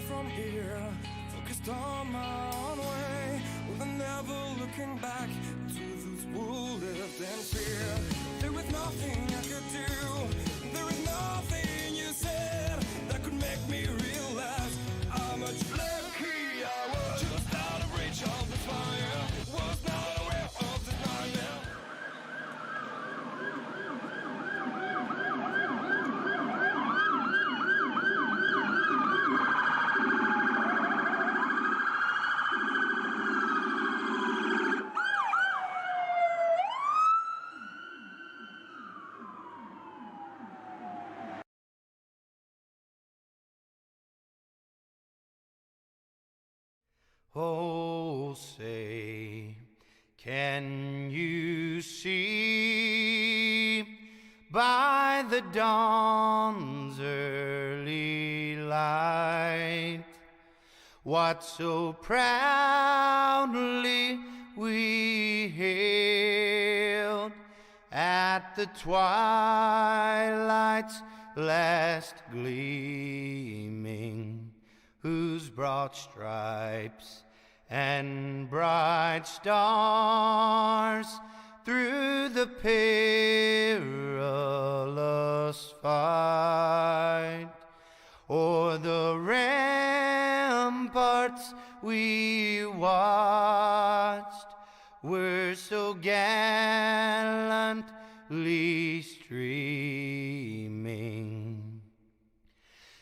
From here, focused on my own way, with never looking back to those who lived in fear. There was nothing I could do, there was nothing you said that could make me realize how much lucky I was. Just out of reach of the fire, was not aware of the nightmare. Oh, say, can you see by the dawn's early light what so proudly we hailed at the twilight's last gleaming, whose broad stripes and bright stars through the perilous fight o'er the ramparts we watched were so gallantly streaming,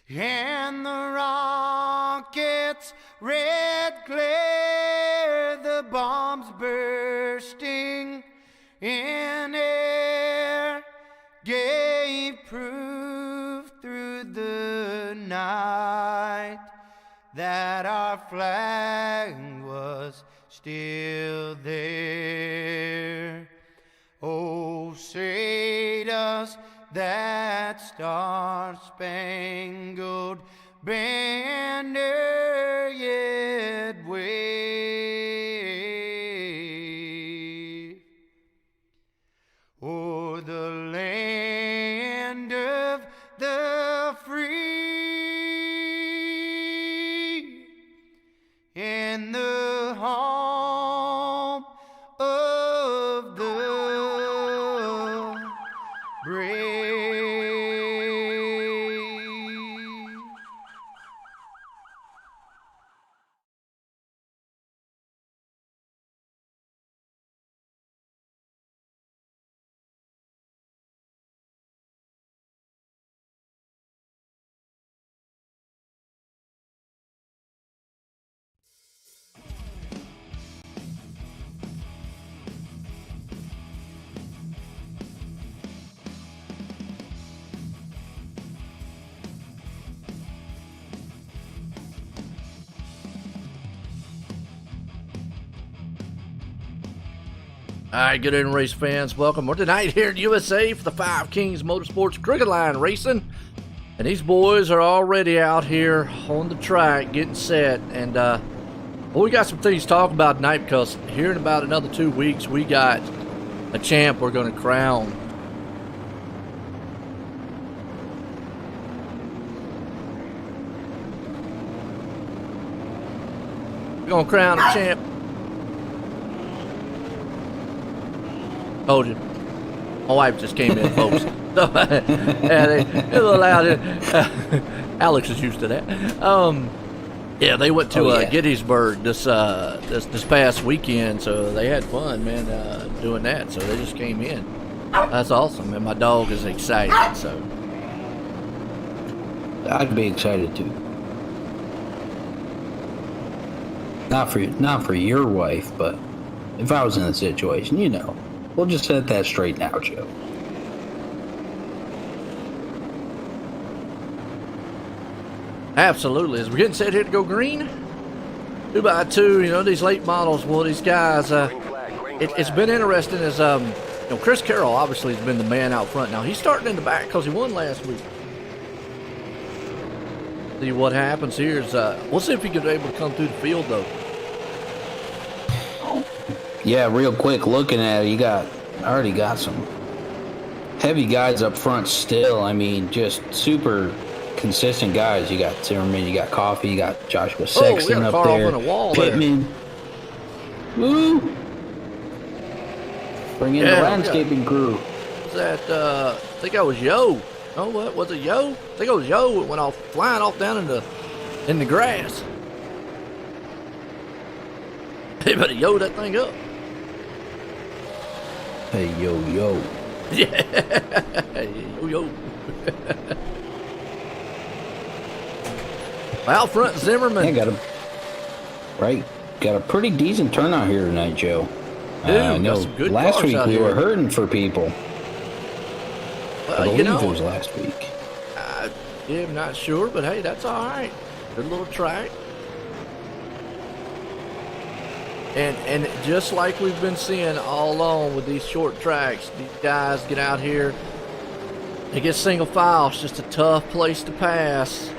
and the rockets' red glare, the bombs bursting in air, gave proof through the night that our flag was still there. Oh, say does that star-spangled banner yet wave o'er the land of the free and the home of the brave? All right, good evening, race fans. Welcome. We're tonight here at USA for the Five Kings Motorsports Crooked Line Racing. And these boys are already out here on the track getting set. And well, we got some things to talk about tonight because here in about another 2 weeks, we got a champ we're going to crown. We're going to crown a champ. Told you. My wife just came in, folks. So, yeah, they a little loud. Alex is used to that. Yeah, they went to Gettysburg this past weekend, so they had fun, man, doing that. So they just came in. That's awesome, and my dog is excited. So I'd be excited too. Not for your wife, but if I was in the situation, we'll just set that straight now, Joe. Absolutely. As we're getting set here to go green, 2x2, these late models, well, these guys, it's been interesting as, Chris Carroll obviously has been the man out front. Now, he's starting in the back because he won last week. See what happens here is, we'll see if he gets able to come through the field, though. Yeah, real quick, looking at it, already got some heavy guys up front still. I mean, just super consistent guys. You got Zimmerman, you got Coffee, you got Joshua Sexton we got a up car there. off on the wall Pittman. Woo! Bring in the landscaping crew. Was that, I think that was Yo. Oh, what was it, Yo? I think it was Yo. It went off, flying off down in the grass. They better yo that thing up. Hey, yo. Yeah. Yo. Out front, Zimmerman. Yeah, got a pretty decent turnout here tonight, Joe. Dude, I know got some good last cars week out we here. were hurting for people. I believe it was last week. Yeah, I'm not sure, but hey, that's all right. Good little track. And just like we've been seeing all along with these short tracks, these guys get out here, they get single file. It's just a tough place to pass.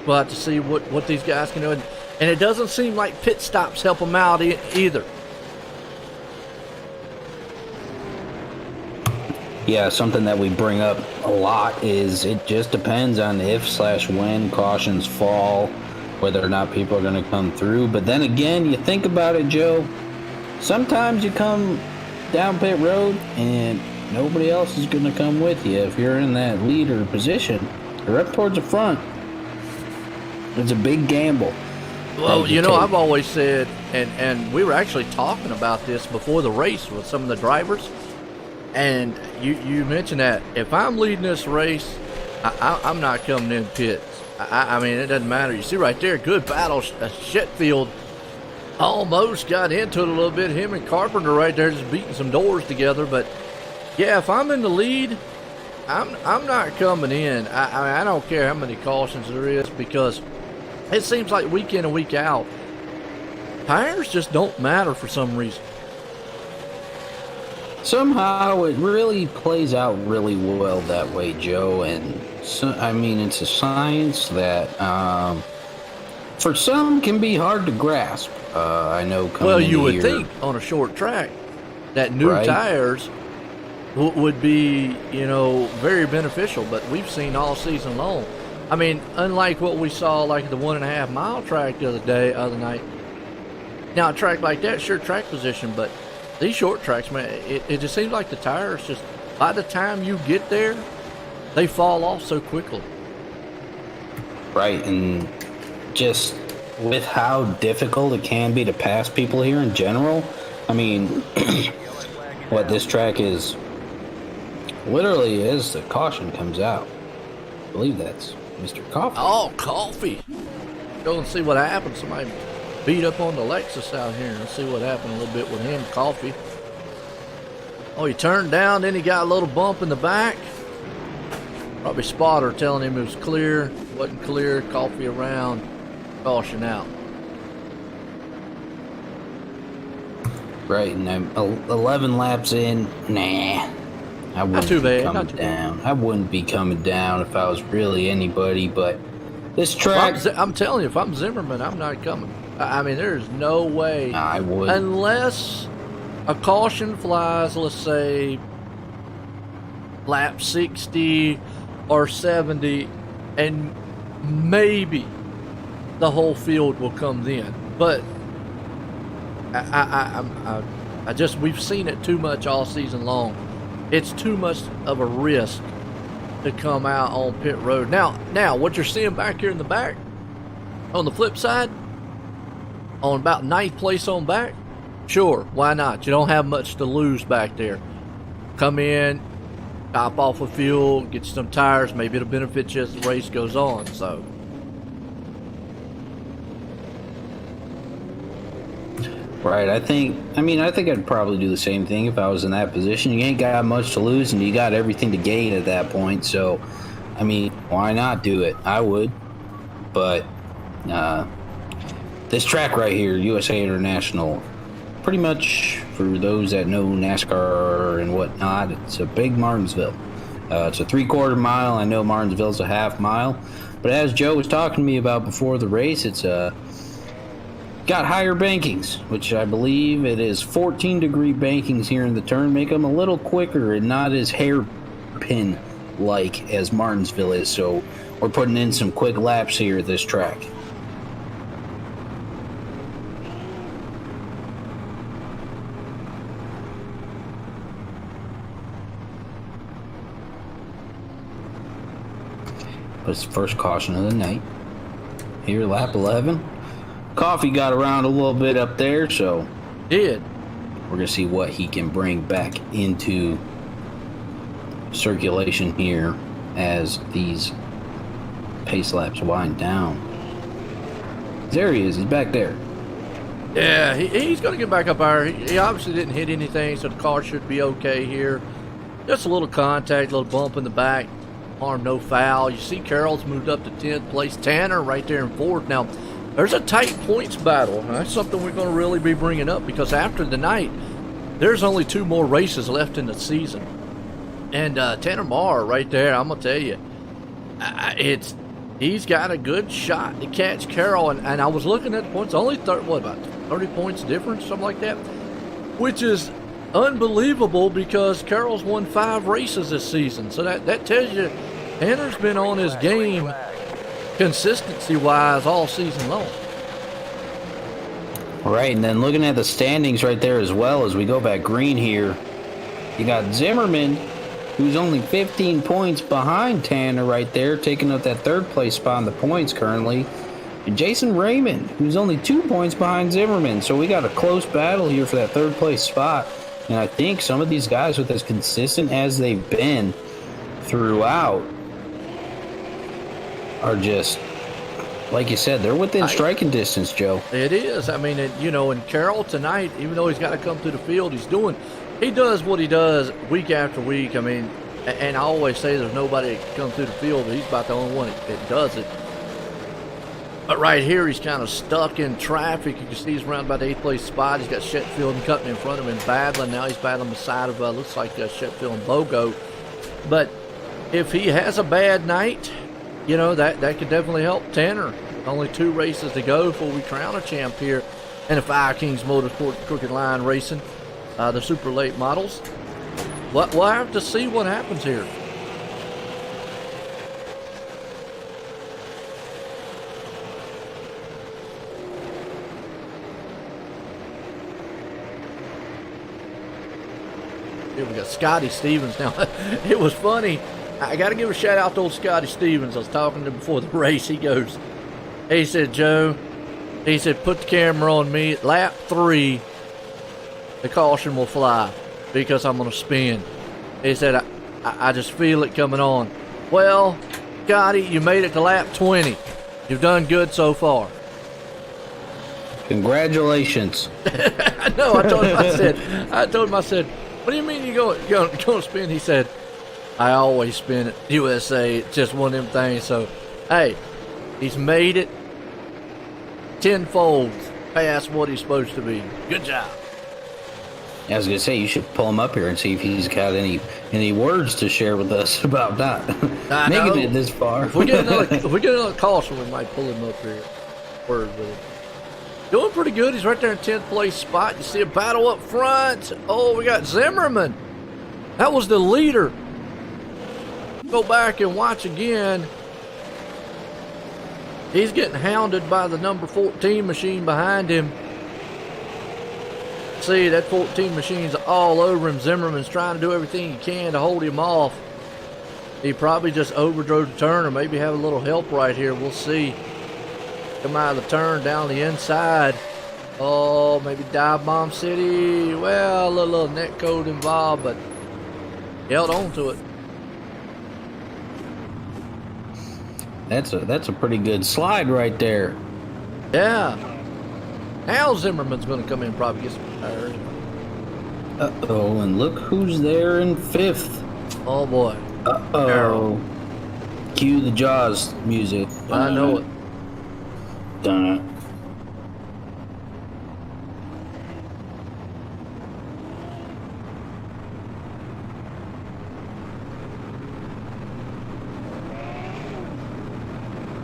We'll have to see what these guys can do. And it doesn't seem like pit stops help them out either. Yeah, something that we bring up a lot is it just depends on if/when cautions fall, whether or not people are going to come through. But then again, you think about it, Joe, sometimes you come down pit road and nobody else is going to come with you. If you're in that leader position, you're up towards the front. It's a big gamble. Well, I've always said, and we were actually talking about this before the race with some of the drivers, and you mentioned that if I'm leading this race, I'm not coming in pits. I mean, it doesn't matter. You see right there, good battle. Shetfield almost got into it a little bit. Him and Carpenter right there just beating some doors together. But, yeah, if I'm in the lead, I'm not coming in. I don't care how many cautions there is, because it seems like week in and week out, tires just don't matter for some reason. Somehow it really plays out really well that way, Joe. And so, I mean, it's a science that for some can be hard to grasp. I know. Well, you would think on a short track that new tires would be, very beneficial. But we've seen all season long. I mean, unlike what we saw like the 1.5 mile track the other night. Now, a track like that, sure, track position, but these short tracks, man, it just seems like the tires just, by the time you get there, they fall off so quickly. Right, and just with how difficult it can be to pass people here in general, I mean, what this track is literally as the caution comes out. I believe that's Mr. Coffee. Oh, Coffee. Go and see what happens. Somebody beat up on the Lexus out here. Let's see what happened a little bit with him, Coffee. Oh, he turned down, then he got a little bump in the back. Probably spotter telling him it was clear. Wasn't clear. Coffee around. Caution out. Right, and I'm 11 laps in. Nah. I wouldn't be coming down. I wouldn't be coming down if I was really anybody, but this track... I'm telling you, if I'm Zimmerman, I'm not coming. I mean, there's no way. I would. Unless a caution flies, let's say, lap 60 or 70, and maybe the whole field will come then. But we've seen it too much all season long. It's too much of a risk to come out on pit road. Now, what you're seeing back here in the back, on the flip side, on about 9th place on back, sure, why not? You don't have much to lose back there. Come in, top off of fuel, get you some tires. Maybe it'll benefit you as the race goes on. So, Right. I think I'd probably do the same thing if I was in that position. You ain't got much to lose, and you got everything to gain at that point. So, I mean, why not do it? I would. But this track right here, USA International, pretty much for those that know NASCAR and whatnot, it's a big Martinsville. It's a 3/4 mile. I know Martinsville's a half mile. But as Joe was talking to me about before the race, it's got higher bankings, which I believe it is 14-degree bankings here in the turn, make them a little quicker and not as hairpin-like as Martinsville is. So we're putting in some quick laps here at this track. But it's the first caution of the night. Here, lap 11. Coffee got around a little bit up there, so Did. we're going to see what he can bring back into circulation here as these pace laps wind down. There he is. He's back there. Yeah, he's going to get back up there. He obviously didn't hit anything, so the car should be okay here. Just a little contact, a little bump in the back. Harm, no foul. You see Carroll's moved up to 10th place. Tanner right there in 4th. Now, there's a tight points battle. And that's something we're going to really be bringing up because after the night, there's only 2 more races left in the season. And Tanner Marr right there, I'm going to tell you, he's got a good shot to catch Carroll. And I was looking at the points, only 30 points difference, something like that, which is unbelievable because Carroll's won 5 races this season. So that tells you Tanner's been on his game consistency-wise all season long. Right, and then looking at the standings right there as well as we go back green here, you got Zimmerman, who's only 15 points behind Tanner right there, taking up that 3rd place spot in the points currently. And Jason Raymond, who's only 2 points behind Zimmerman. So we got a close battle here for that 3rd place spot. And I think some of these guys, with as consistent as they've been throughout, are just, like you said, they're within striking distance, Joe. It is. I mean, and Carroll tonight, even though he's got to come through the field, he does what he does week after week. I mean, and I always say there's nobody that can come through the field, but he's about the only one that does it. But right here, he's kind of stuck in traffic. You can see he's around about the 8th place spot. He's got Shetfield and Cutman in front of him and battling. Now he's battling the side of, looks like Shetfield and Bogo. But if he has a bad night, that could definitely help Tanner. Only 2 races to go before we crown a champ here. And the Fire Kings Motorsport Crooked Line Racing, the super late models. We'll have to see what happens here. Here we got Scotty Stevens. Now, it was funny. I got to give a shout out to old Scotty Stevens. I was talking to him before the race. He said, Joe, put the camera on me. At lap 3, the caution will fly because I'm going to spin. He said, I just feel it coming on. Well, Scotty, you made it to lap 20. You've done good so far. Congratulations. I know. I told him, I said, what do you mean you're going to spin? He said, I always spin it. USA, it's just one of them things. So, hey, he's made it tenfold past what he's supposed to be. Good job. I was going to say, you should pull him up here and see if he's got any words to share with us about that. Making it this far. If we get another caution, we might pull him up here. Word with him. Doing pretty good. He's right there in 10th place spot. You see a battle up front. Oh, we got Zimmerman. That was the leader. Go back and watch again. He's getting hounded by the number 14 machine behind him. See, that 14 machine's all over him. Zimmerman's trying to do everything he can to hold him off. He probably just overdrove the turn or maybe have a little help right here. We'll see. Come out of the turn down the inside. Oh, maybe Dive Bomb City. Well, a little net code involved, but he held on to it. That's a pretty good slide right there. Yeah. Now Zimmerman's going to come in, probably get some tires. Uh-oh, and look who's there in 5th. Oh boy. Uh-oh. Cue the Jaws music. I know it. Dun it.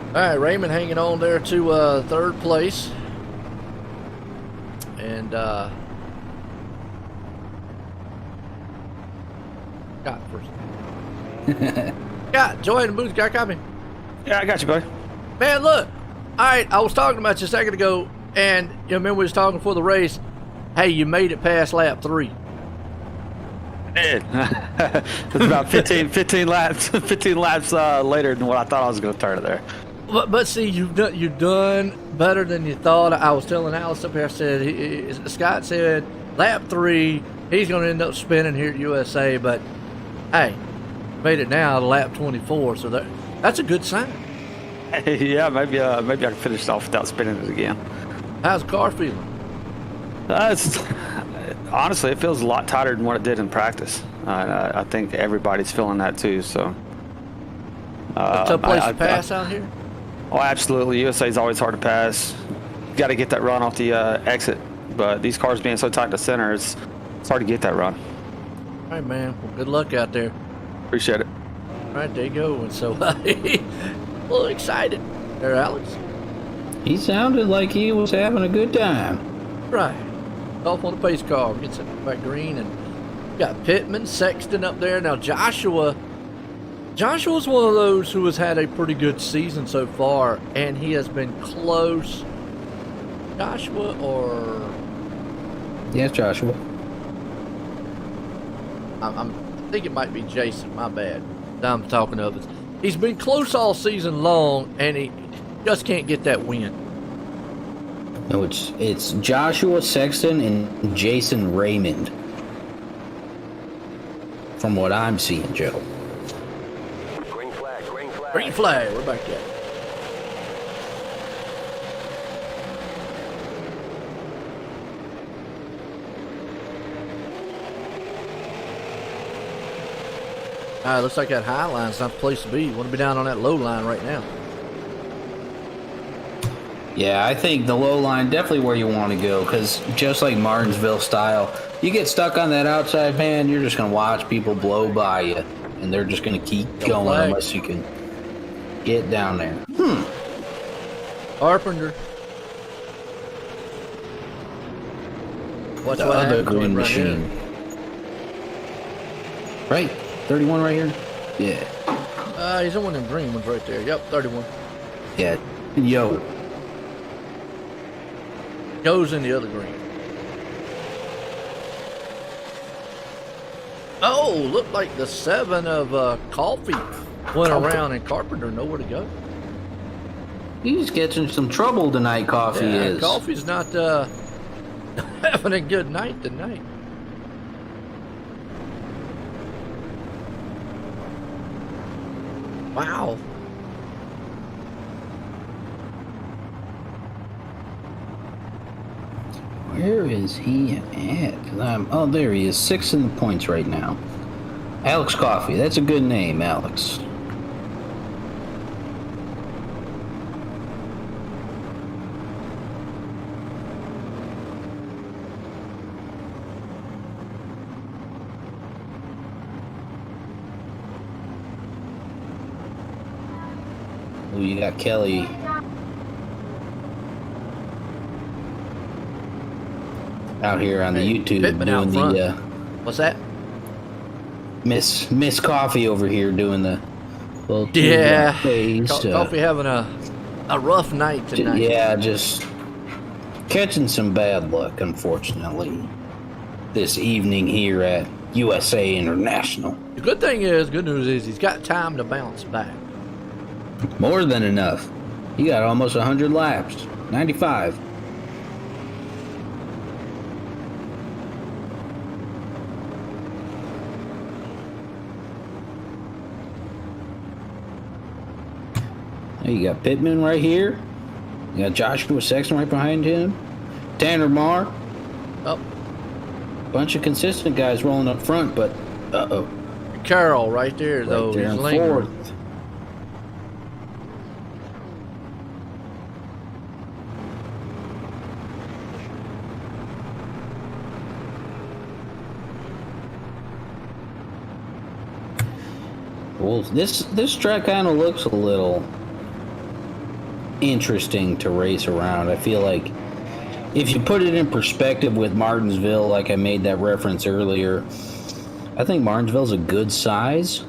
All right, Raymond hanging on there to 3rd place. And Scott first. Scott, join the booth. Got copy. Yeah, I got you, buddy. Man, look. All right, I was talking about you a second ago, and you remember we was talking before the race. Hey, you made it past lap 3. I did. It's about 15 laps later than what I thought I was going to turn it there. But see, you've done better than you thought. I was telling Alice up here. I said Scott said lap 3, he's going to end up spinning here at USA. But hey, made it now to lap 24, so that's a good sign. Yeah, maybe I can finish it off without spinning it again. How's the car feeling? Honestly, it feels a lot tighter than what it did in practice. I think everybody's feeling that too. So, A tough place to pass out here. Oh, absolutely. USA is always hard to pass. You got to get that run off the exit, but these cars being so tight in the center, it's hard to get that run. All right, man. Well, good luck out there. Appreciate it. All right, there you go. And so, a little excited there, Alex. He sounded like he was having a good time. Right. Off on the pace car. Gets it back green. And got Pittman, Sexton up there. Now, Joshua's one of those who has had a pretty good season so far, and he has been close. Joshua or... Yes, Joshua. I think it might be Jason. My bad. I'm talking of it. He's been close all season long, and he just can't get that win. No, it's Joshua Sexton and Jason Raymond. From what I'm seeing, Joe. Green flag, green flag. Green flag. We're back there. All right, looks like that high line's not the place to be. You want to be down on that low line right now. Yeah, I think the low line definitely where you want to go, because just like Martinsville style, you get stuck on that outside, man, you're just going to watch people blow by you, and they're just going to keep going flag. unless you can get down there. Carpenter. Watch The what other happens green right here. machine. Right, 31 right here? Yeah. He's on one of them green ones right there. Yep, 31. Yeah. Yo. Goes in the other green. Oh, looked like the 7 of Coffee went around and Carpenter nowhere to go. He's catching some trouble tonight, Coffee is. Coffee's not having a good night tonight. Wow. Where is he at? Oh, there he is. 6 in the points right now. Alex Coffee. That's a good name, Alex. Oh, you got Kelly. Out here on the YouTube Pittman out doing front. the What's that? Miss Coffee over here doing the little Yeah. phase, Coffee having a rough night tonight. yeah, just catching some bad luck, unfortunately, this evening here at USA International. The good news is he's got time to bounce back. More than enough. He got almost 100 laps. 95. You got Pittman right here. You got Joshua Sexton right behind him. Tanner Marr. Oh, Bunch of consistent guys rolling up front, but Carroll right there, though. right there He's in lingering. fourth. Well, this track kind of looks a little interesting to race around. I feel like if you put it in perspective with Martinsville, like I made that reference earlier, I think Martinsville's a good size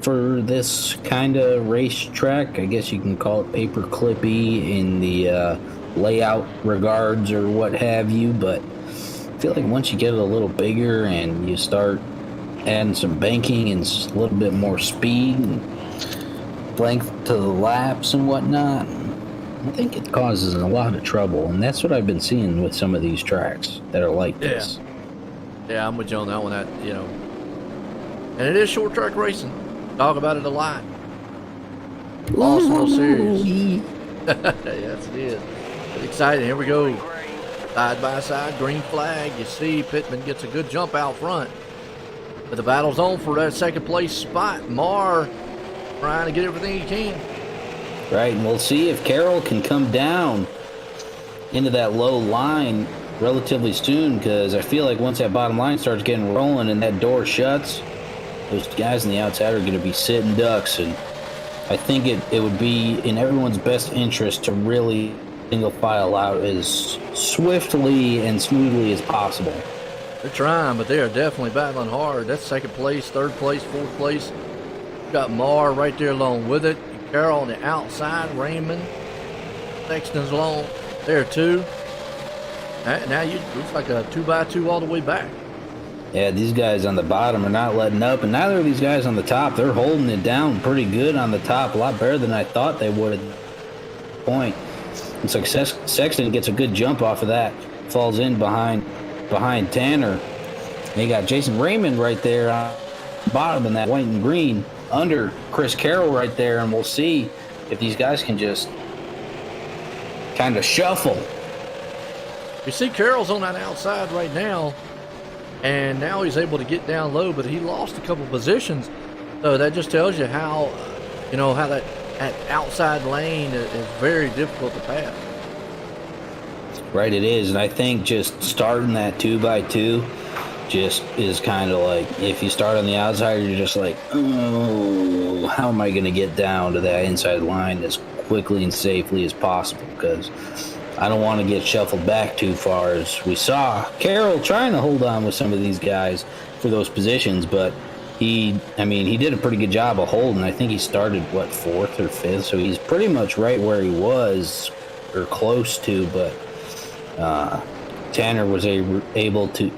for this kind of racetrack. I guess you can call it paper clippy in the layout regards or what have you, but I feel like once you get it a little bigger and you start adding some banking and a little bit more speed and length to the laps and whatnot, I think it causes a lot of trouble, and that's what I've been seeing with some of these tracks that are like this. Yeah, I'm with you on that one. And it is short track racing. Talk about it a lot. Awesome series. Yes, it is. Exciting. Here we go. Side by side, green flag. You see Pittman gets a good jump out front. But the battle's on for that second place spot. Marr trying to get everything he can. Right, and we'll see if Carroll can come down into that low line relatively soon, because I feel like once that bottom line starts getting rolling and that door shuts, those guys on the outside are going to be sitting ducks, and I think it would be in everyone's best interest to really single file out as swiftly and smoothly as possible. They're trying, but they are definitely battling hard. That's second place, third place, fourth place. Got Marr right there along with it. Carroll on the outside, Raymond, Sexton's along there too. Now you looks like a 2x2 all the way back. Yeah, these guys on the bottom are not letting up, and neither of these guys on the top. They're holding it down pretty good on the top, a lot better than I thought they would at the point. It's like Sexton gets a good jump off of that, falls in behind Tanner. And you got Jason Raymond right there on the bottom in that white and green under Chris Carroll right there, and we'll see if these guys can just kind of shuffle. You see Carroll's on that outside right now, and now he's able to get down low, but he lost a couple positions. So that just tells you how, how that outside lane is very difficult to pass. Right, it is, and I think just starting that 2x2 just is kind of like, if you start on the outside, you're just like, oh, how am I going to get down to that inside line as quickly and safely as possible? Because I don't want to get shuffled back too far, as we saw Carroll trying to hold on with some of these guys for those positions, but he did a pretty good job of holding. I think he started, fourth or fifth, so he's pretty much right where he was, or close to, but Tanner was able to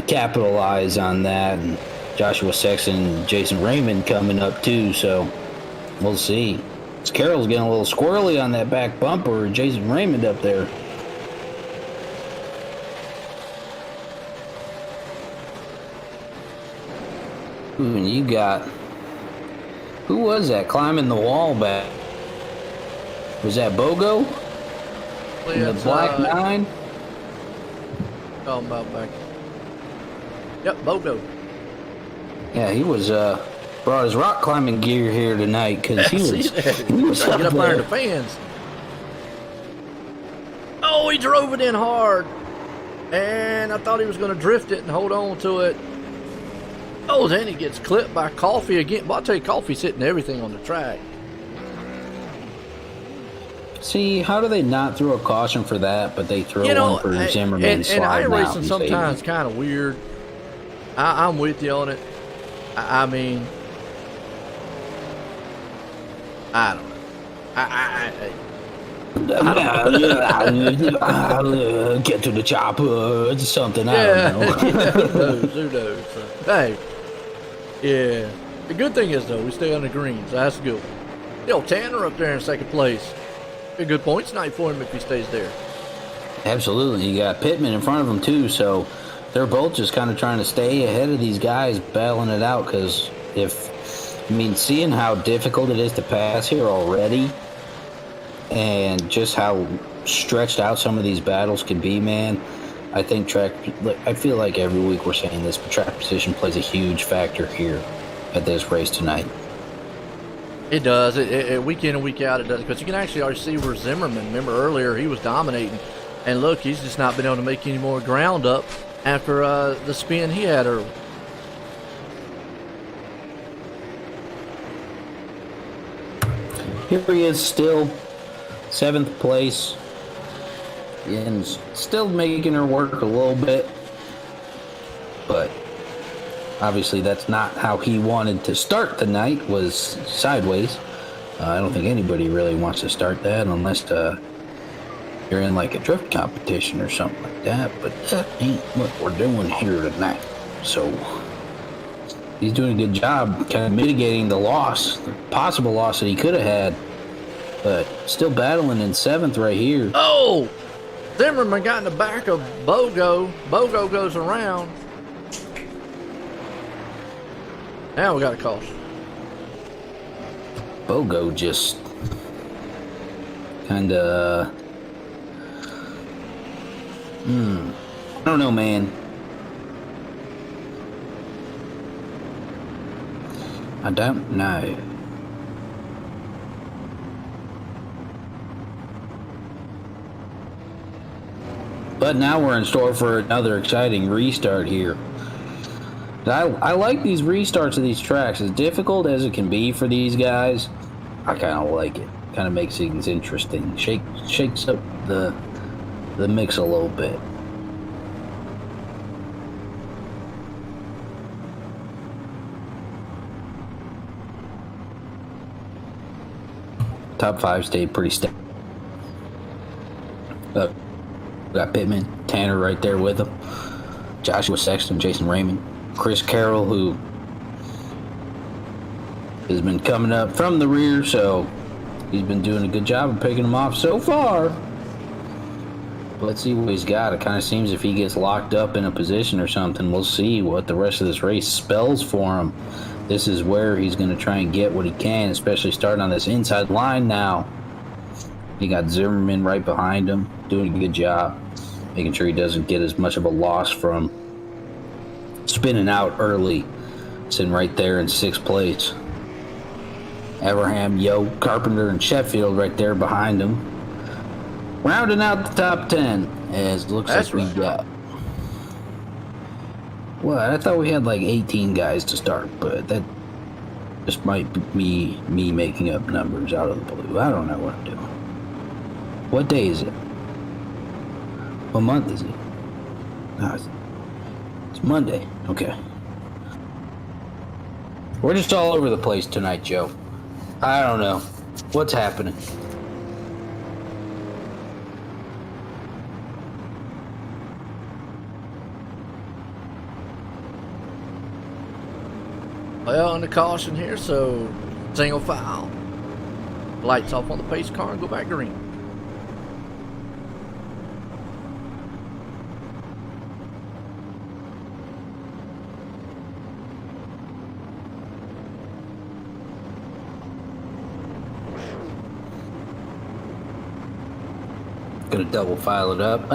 capitalize on that, and Joshua Sexton and Jason Raymond coming up too, so we'll see. Carroll's getting a little squirrely on that back bumper, Jason Raymond up there. Ooh, and you got, who was that climbing the wall back? Was that Bogo? In the black 9? Talking about back. Yep, Bogo. Yeah, he was brought his rock climbing gear here tonight, because he was trying to get up under the fans. Oh, he drove it in hard, and I thought he was going to drift it and hold on to it. Oh, then he gets clipped by Coffee again. Well, I'll tell you, Coffee's hitting everything on the track. See, how do they not throw a caution for that, but they throw one for Zimmerman and sliding out? iRacing sometimes kind of weird. I'm with you on it. I mean, I don't know. Get to the chopper. It's something, I don't know. Who knows? Hey, yeah. The good thing is, though, we stay on the greens. So that's good. Tanner up there in second place. A good points night for him if he stays there. Absolutely. You got Pittman in front of him, too, so they're both just kind of trying to stay ahead of these guys, battling it out, because seeing how difficult it is to pass here already, and just how stretched out some of these battles could be, man, I think I feel like every week we're saying this, but track position plays a huge factor here at this race tonight. It does. It week in and week out, it does. Because you can actually already see where Zimmerman, remember earlier, he was dominating. And look, he's just not been able to make any more ground up after the spin he had early. Here he is still, 7th place. And still making her work a little bit. But obviously that's not how he wanted to start the night, was sideways. I don't think anybody really wants to start that unless you're in like a drift competition or something like that. But that ain't what we're doing here tonight. So he's doing a good job kind of mitigating the loss, the possible loss that he could have had. But still battling in 7th right here. Oh! Zimmerman got in the back of Bogo. Bogo goes around. Now we got a caution. Bogo just kind of... I don't know, man. I don't know. But now we're in store for another exciting restart here. I like these restarts of these tracks. As difficult as it can be for these guys, I kind of like it. Kind of makes things interesting. Shakes up the mix a little bit. Top 5 stayed pretty steady. We got Pittman, Tanner right there with him. Joshua Sexton, Jason Raymond, Chris Carroll, who has been coming up from the rear, so he's been doing a good job of picking them off so far. But let's see what he's got. It kind of seems if he gets locked up in a position or something, we'll see what the rest of this race spells for him. This is where he's going to try and get what he can, especially starting on this inside line now. He got Zimmerman right behind him, doing a good job, making sure he doesn't get as much of a loss from spinning out early, sitting right there in 6th place. Abraham, Yo, Carpenter, and Sheffield right there behind him. Rounding out the top 10, as it looks like we got. Well, I thought we had like 18 guys to start, but that just might be me making up numbers out of the blue. I don't know what I'm doing. What day is it? What month is it? No, it's Monday. Okay. We're just all over the place tonight, Joe. I don't know. What's happening? Well, on the caution here, so single file. Lights off on the pace car and go back green. Gonna double file it up.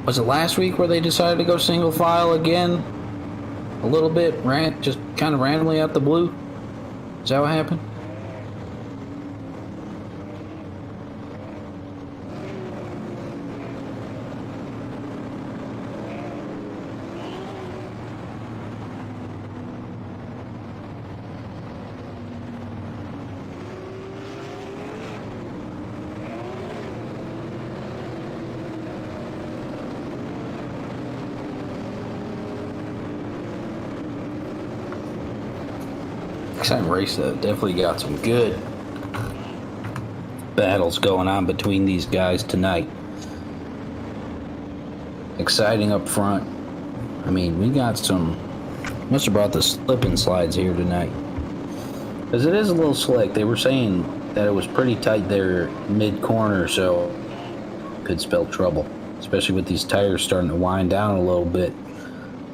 Was it last week where they decided to go single file again? A little bit, just kind of randomly out the blue? Is that what happened? Exciting race though. Definitely got some good battles going on between these guys tonight. Exciting up front. I mean, we got some. Must have brought the slip and slides here tonight, because it is a little slick. They were saying that it was pretty tight there mid corner, so could spell trouble, especially with these tires starting to wind down a little bit.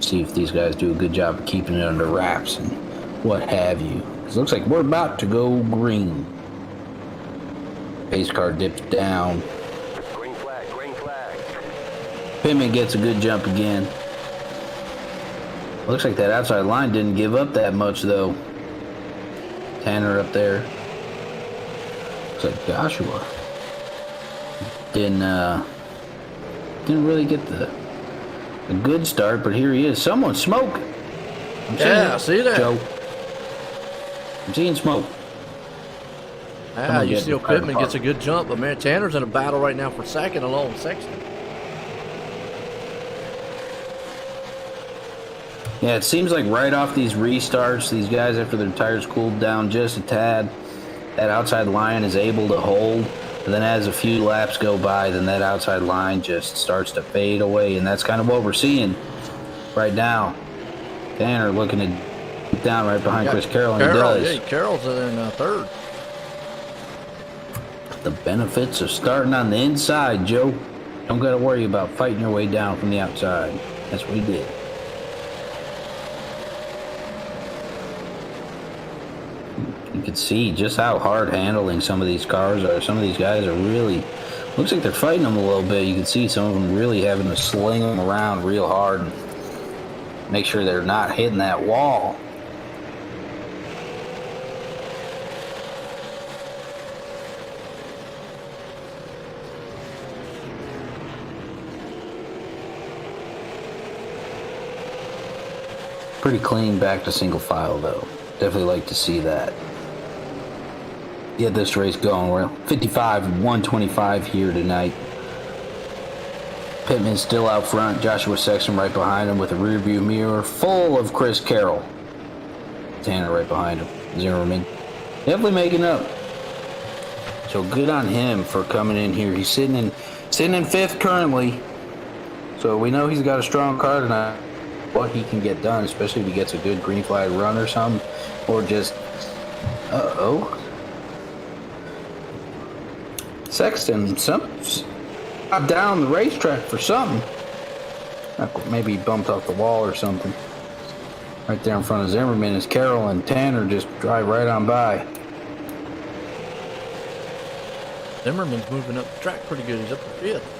See if these guys do a good job of keeping it under wraps and what have you. It looks like we're about to go green. Pace car dips down. Green Pittman gets a good jump again. Looks like that outside line didn't give up that much, though. Tanner up there. Looks like Joshua didn't really get a good start, but here he is. Someone's smoking. Yeah, I see that. Joe. I'm seeing smoke. You see Pittman gets a good jump, but man, Tanner's in a battle right now for second along with Sexton. Yeah, it seems like right off these restarts, these guys, after their tires cooled down just a tad, that outside line is able to hold. And then as a few laps go by, then that outside line just starts to fade away. And that's kind of what we're seeing right now. Tanner looking to get down right behind Chris Carroll, and he does. Yeah, Carroll's in third. The benefits of starting on the inside, Joe. Don't got to worry about fighting your way down from the outside. That's what he did. You can see just how hard handling some of these cars are. Some of these guys are really, looks like they're fighting them a little bit. You can see some of them really having to sling them around real hard and make sure they're not hitting that wall. Pretty clean back to single file, though. Definitely like to see that. Get this race going. We're 55-125 here tonight. Pittman still out front. Joshua Sexton right behind him with a rear view mirror full of Chris Carroll. Tanner right behind him. Zimmerman definitely making up. So good on him for coming in here. He's sitting in fifth currently. So we know he's got a strong car tonight. What he can get done, especially if he gets a good green flag run or something, or just Sexton, down the racetrack for something. Maybe he bumped off the wall or something. Right there in front of Zimmerman is Carroll, and Tanner just drive right on by. Zimmerman's moving up the track pretty good. He's up to fifth.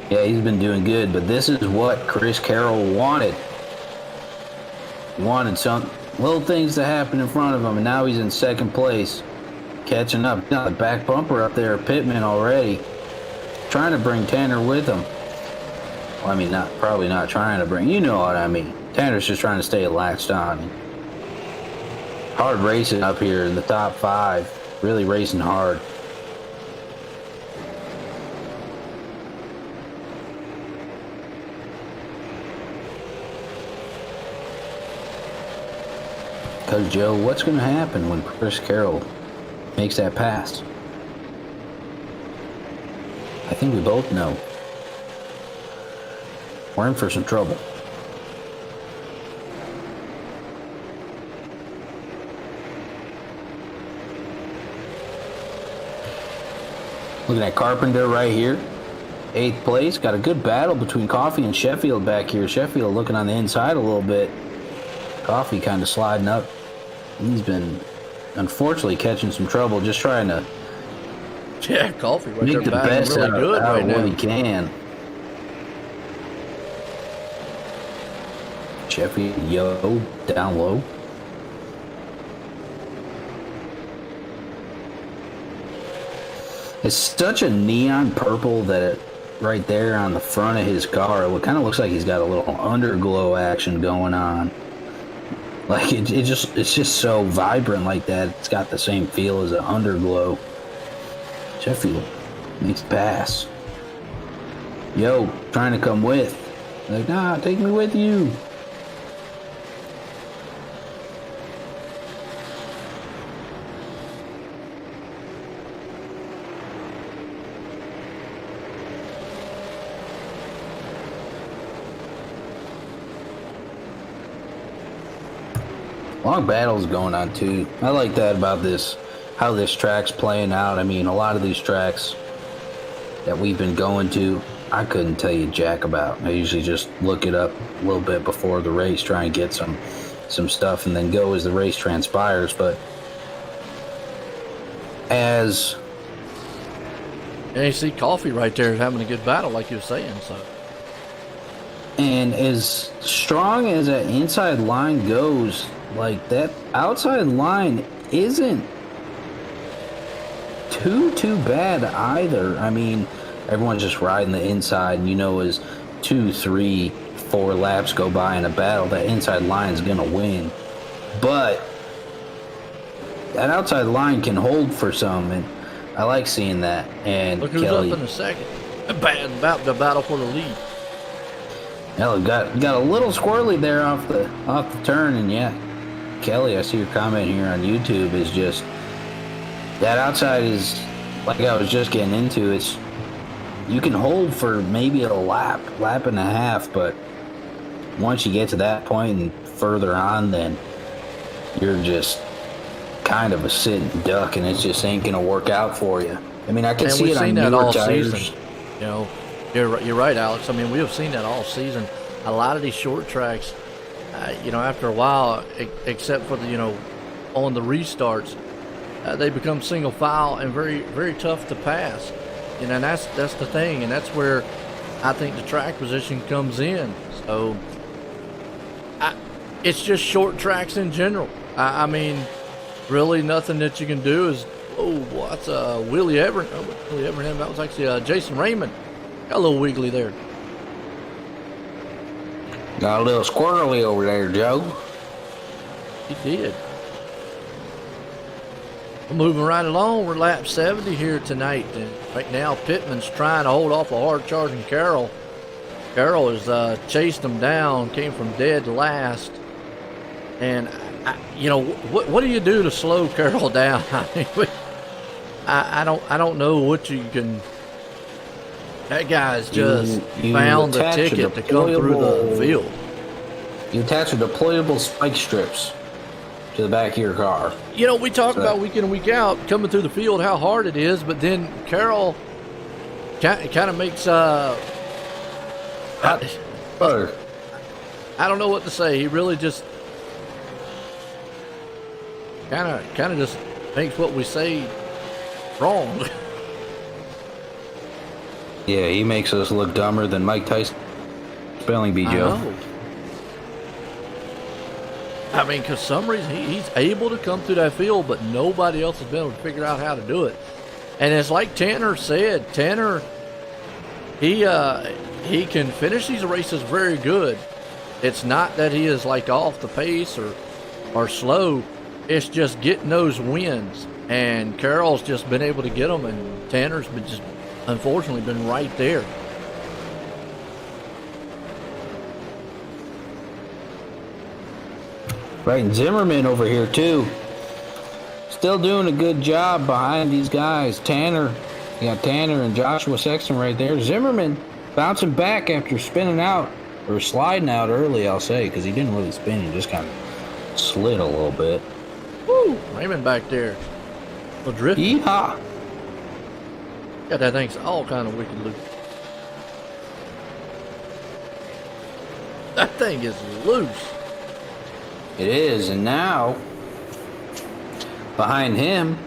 Yeah, he's been doing good, but this is what Chris Carroll wanted. He wanted some little things to happen in front of him, and now he's in second place, catching up. Got the back bumper up there, Pittman already, trying to bring Tanner with him. Well, I mean, probably not trying to bring, you know what I mean. Tanner's just trying to stay latched on. Hard racing up here in the top five, really racing hard. Because, Joe, what's going to happen when Chris Carroll makes that pass? I think we both know. We're in for some trouble. Looking at Carpenter right here. 8th place. Got a good battle between Coffey and Sheffield back here. Sheffield looking on the inside a little bit. Coffey kind of sliding up. He's been, unfortunately, catching some trouble, just trying to Coffey right make there the batting best really out good of right what now. he can. Sheffield, down low. It's such a neon purple that right there on the front of his car, it kind of looks like he's got a little underglow action going on. Like it's just so vibrant like that. It's got the same feel as an underglow. Sheffield makes the pass. Yo, trying to come with. Like, nah, take me with you. Long battles going on too. I like that about this, how this track's playing out. I mean, a lot of these tracks that we've been going to, I couldn't tell you jack about. I usually just look it up a little bit before the race, try and get some stuff, and then go as the race transpires. But as And you see Coffee right there having a good battle, like you were saying. So, And as strong as that inside line goes, like that outside line isn't too bad either. I mean, everyone's just riding the inside, and as 2, 3, 4 laps go by in a battle, that inside line is gonna win. But that outside line can hold for some, and I like seeing that. And look who's Kelly, up in the second. About the battle for the lead. Kelly got a little squirrely there off the turn, and yeah, Kelly, I see your comment here on YouTube is just that outside is like I was just getting into. It's you can hold for maybe a lap and a half, but once you get to that point and further on, then you're just kind of a sitting duck, and it just ain't gonna work out for you. I mean, I can see it on that newer all tires. season. You're right, Alex. I mean, we have seen that all season. A lot of these short tracks, after a while, except for the on the restarts, they become single file and very very tough to pass. And that's the thing, and that's where I think the track position comes in. So it's just short tracks in general. I mean, really nothing that you can do is, what's Willie Everingham? Oh, Willie Everingham, that was actually Jason Raymond. Got a little wiggly there. Got a little squirrely over there, Joe. He did. We're moving right along. We're lap 70 here tonight. And right now, Pittman's trying to hold off a hard-charging Carroll. Carroll has chased him down, came from dead last. And, what do you do to slow Carroll down? I don't know what you can... That guy's just found the ticket to come through the field. You attach a deployable spike strips to the back of your car. We talk about week in and week out coming through the field how hard it is, but then Carroll kind of makes I don't know what to say. He really just kind of just makes what we say wrong. Yeah, he makes us look dumber than Mike Tyson spelling bee, Joe. I mean, because some reason he's able to come through that field, but nobody else has been able to figure out how to do it. And it's like Tanner said, Tanner, he can finish these races very good. It's not that he is like off the pace or slow. It's just getting those wins. And Carroll's just been able to get them, and Tanner's been just unfortunately been right there. Right, and Zimmerman over here too. Still doing a good job behind these guys. Tanner, you got Tanner and Joshua Sexton right there. Zimmerman bouncing back after spinning out, or sliding out early, I'll say, because he didn't really spin. He just kind of slid a little bit. Woo! Raymond back there. A drift. Yeehaw! Yeah, that thing's all kind of wicked loose. That thing is loose. It is, and now behind him,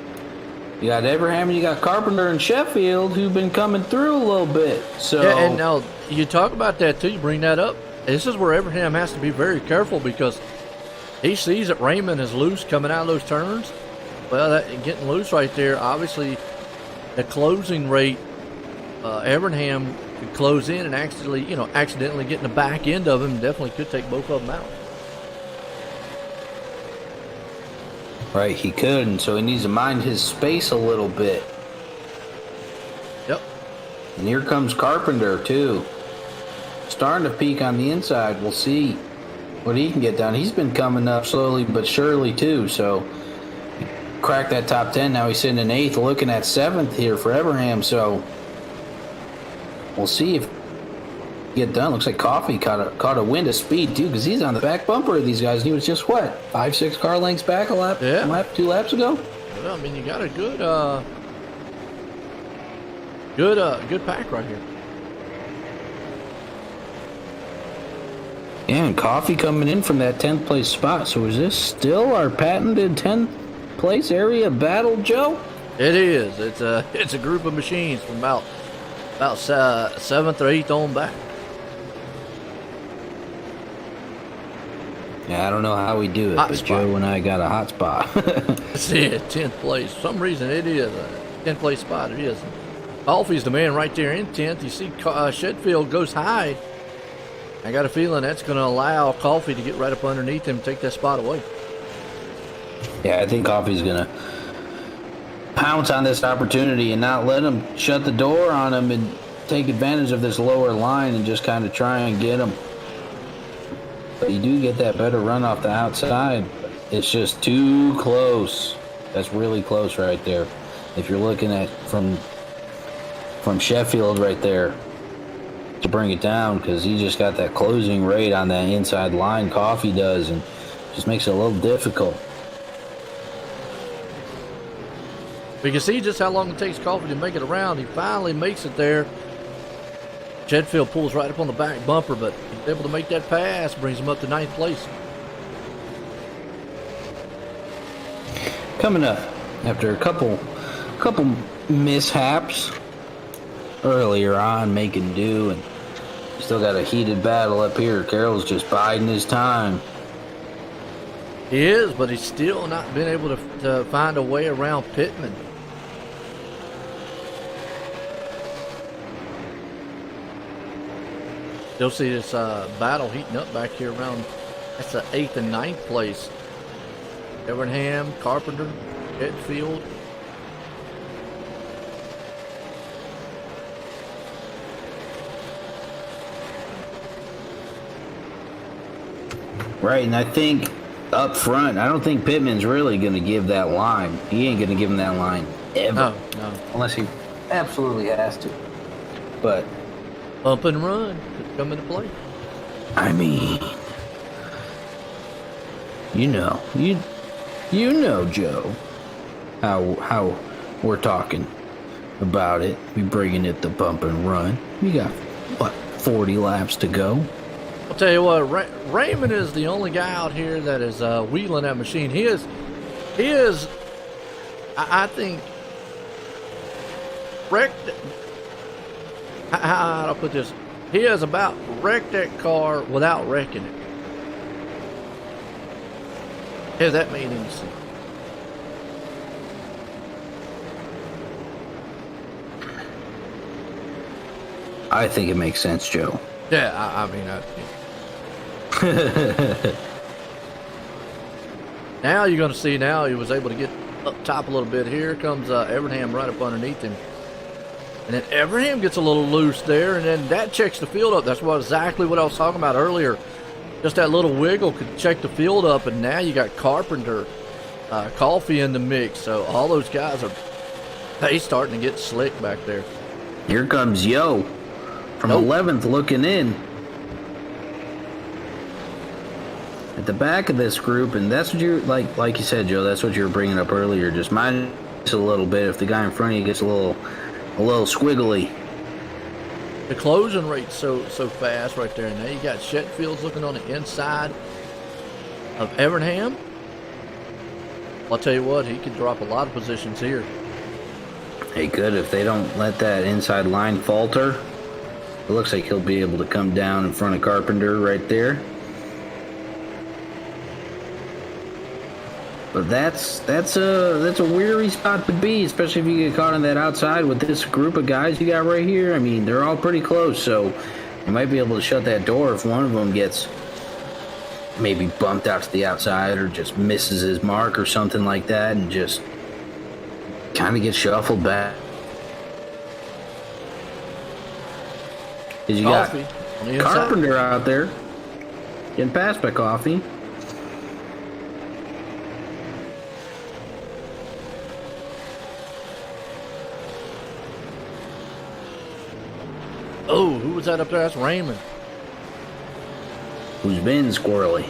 you got Abraham and you got Carpenter and Sheffield who've been coming through a little bit. So yeah, and now you talk about that too. You bring that up. This is where Abraham has to be very careful because he sees that Raymond is loose coming out of those turns. Well, that getting loose right there, obviously. The closing rate, Evernham could close in and accidentally get in the back end of him. Definitely could take both of them out. right, he could, and so he needs to mind his space a little bit. Yep. And here comes Carpenter too, starting to peak on the inside. We'll see what he can get done. He's been coming up slowly but surely too, so cracked that top 10. Now he's sitting in 8th, looking at 7th here for Evernham, so we'll see if he get done. Looks like Coffee caught a wind of speed too, because he's on the back bumper of these guys. He was just 5-6 car lengths back a 2 laps ago. Well, I mean, you got a good pack right here. Yeah, and Coffee coming in from that 10th place spot. So is this still our patented 10th place area battle, Joe? It is. It's a group of machines from about 7th or 8th on back. Yeah, I don't know how we do it, Hot but spot. Joe and I got a hot spot. That's it, 10th place. For some reason it is a 10th place spot. It is. Coffee's the man right there in 10th. You see Shedfield goes high. I got a feeling that's going to allow Coffee to get right up underneath him and take that spot away. Yeah, I think Coffee's gonna pounce on this opportunity and not let him shut the door on him and take advantage of this lower line and just kind of try and get him. But you do get that better run off the outside. It's just too close. That's really close right there. If you're looking at from Sheffield right there to bring it down, because he just got that closing rate on that inside line. Coffee does, and just makes it a little difficult. We can see just how long it takes Coffee to make it around. He finally makes it there. Shedfield pulls right up on the back bumper, but he's able to make that pass, brings him up to 9th place. Coming up after a couple mishaps earlier on, making do, and still got a heated battle up here. Carroll's just biding his time. He is, but he's still not been able to find a way around Pittman. You'll see this battle heating up back here around, that's the 8th and 9th place. Evernham, Carpenter, Hetfield. Right, and I think up front, I don't think Pittman's really going to give that line. He ain't going to give him that line ever. No. Unless he absolutely has to. But, Bump and run could come into play. I mean, you know, Joe, how we're talking about it. We bringing it the bump and run. We got, 40 laps to go? I'll tell you what, Raymond is the only guy out here that is wheeling that machine. He is, I think, wrecked. How do I put this? He has about wrecked that car without wrecking it. Does that make any sense? I think it makes sense, Joe. Yeah, I mean, now you're going to see. Now he was able to get up top a little bit. Here comes Evernham right up underneath him. And then Evernham gets a little loose there, and then that checks the field up. That's exactly what I was talking about earlier. Just that little wiggle could check the field up, and now you got Carpenter, Coffee in the mix. So all those guys they starting to get slick back there. Here comes Yo from 11th looking in. At the back of this group, and that's what you're, like you said, Joe, that's what you were bringing up earlier. Just mind a little bit if the guy in front of you gets a little squiggly. The closing rate's so fast right there. Now you got Shetfields looking on the inside of Evernham. I'll tell you what, he could drop a lot of positions here. He could if they don't let that inside line falter. It looks like he'll be able to come down in front of Carpenter right there. But that's a weary spot to be, especially if you get caught on that outside with this group of guys you got right here. I mean, they're all pretty close, so you might be able to shut that door if one of them gets maybe bumped out to the outside or just misses his mark or something like that and just kind of gets shuffled back. You got Coffee on the inside. Carpenter out there getting passed by Coffee. Oh, who was that up there? That's Raymond. Who's been squirrely.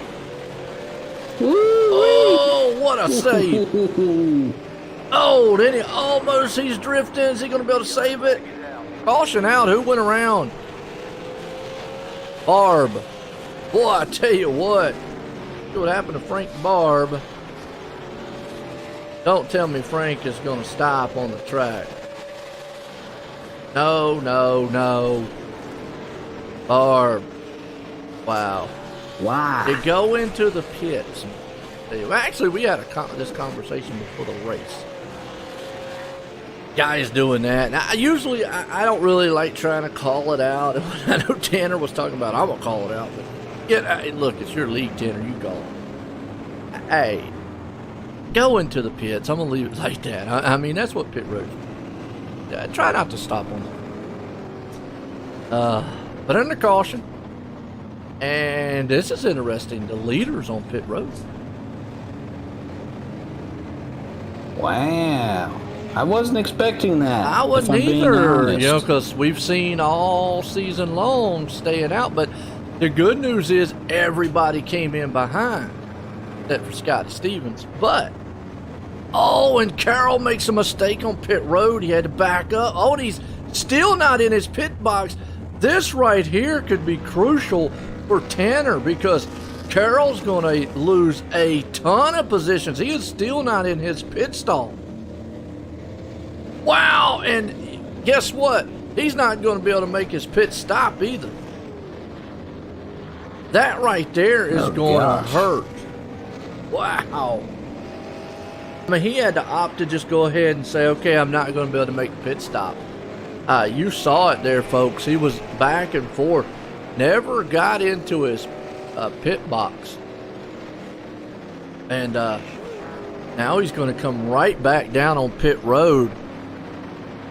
Oh, what a save. Oh, then he's drifting. Is he going to be able to save it? Caution out. Who went around? Barb. Boy, I tell you what. See what happened to Frank Barb. Don't tell me Frank is going to stop on the track. No, no, no. Barb. Wow. Wow. To go into the pits. Actually, we had this conversation before the race. Guys doing that. Now, usually, I don't really like trying to call it out. I know Tanner was talking about, I'm going to call it out. But look, it's your league, Tanner. You call it. Hey, go into the pits. I'm going to leave it like that. I mean, that's what pit road is. Try not to stop on them. But under caution. And this is interesting. The leaders on pit road. Wow. I wasn't expecting that. I wasn't either, because we've seen all season long staying out. But the good news is everybody came in behind, except for Scotty Stevens. But, and Carroll makes a mistake on pit road. He had to back up. Oh, and he's still not in his pit box. This right here could be crucial for Tanner because Carroll's going to lose a ton of positions. He is still not in his pit stall. Wow, and guess what? He's not going to be able to make his pit stop either. That right there is going to hurt. Wow. I mean, he had to opt to just go ahead and say, okay, I'm not going to be able to make the pit stop. You saw it there, folks. He was back and forth. Never got into his pit box. And now he's going to come right back down on pit road.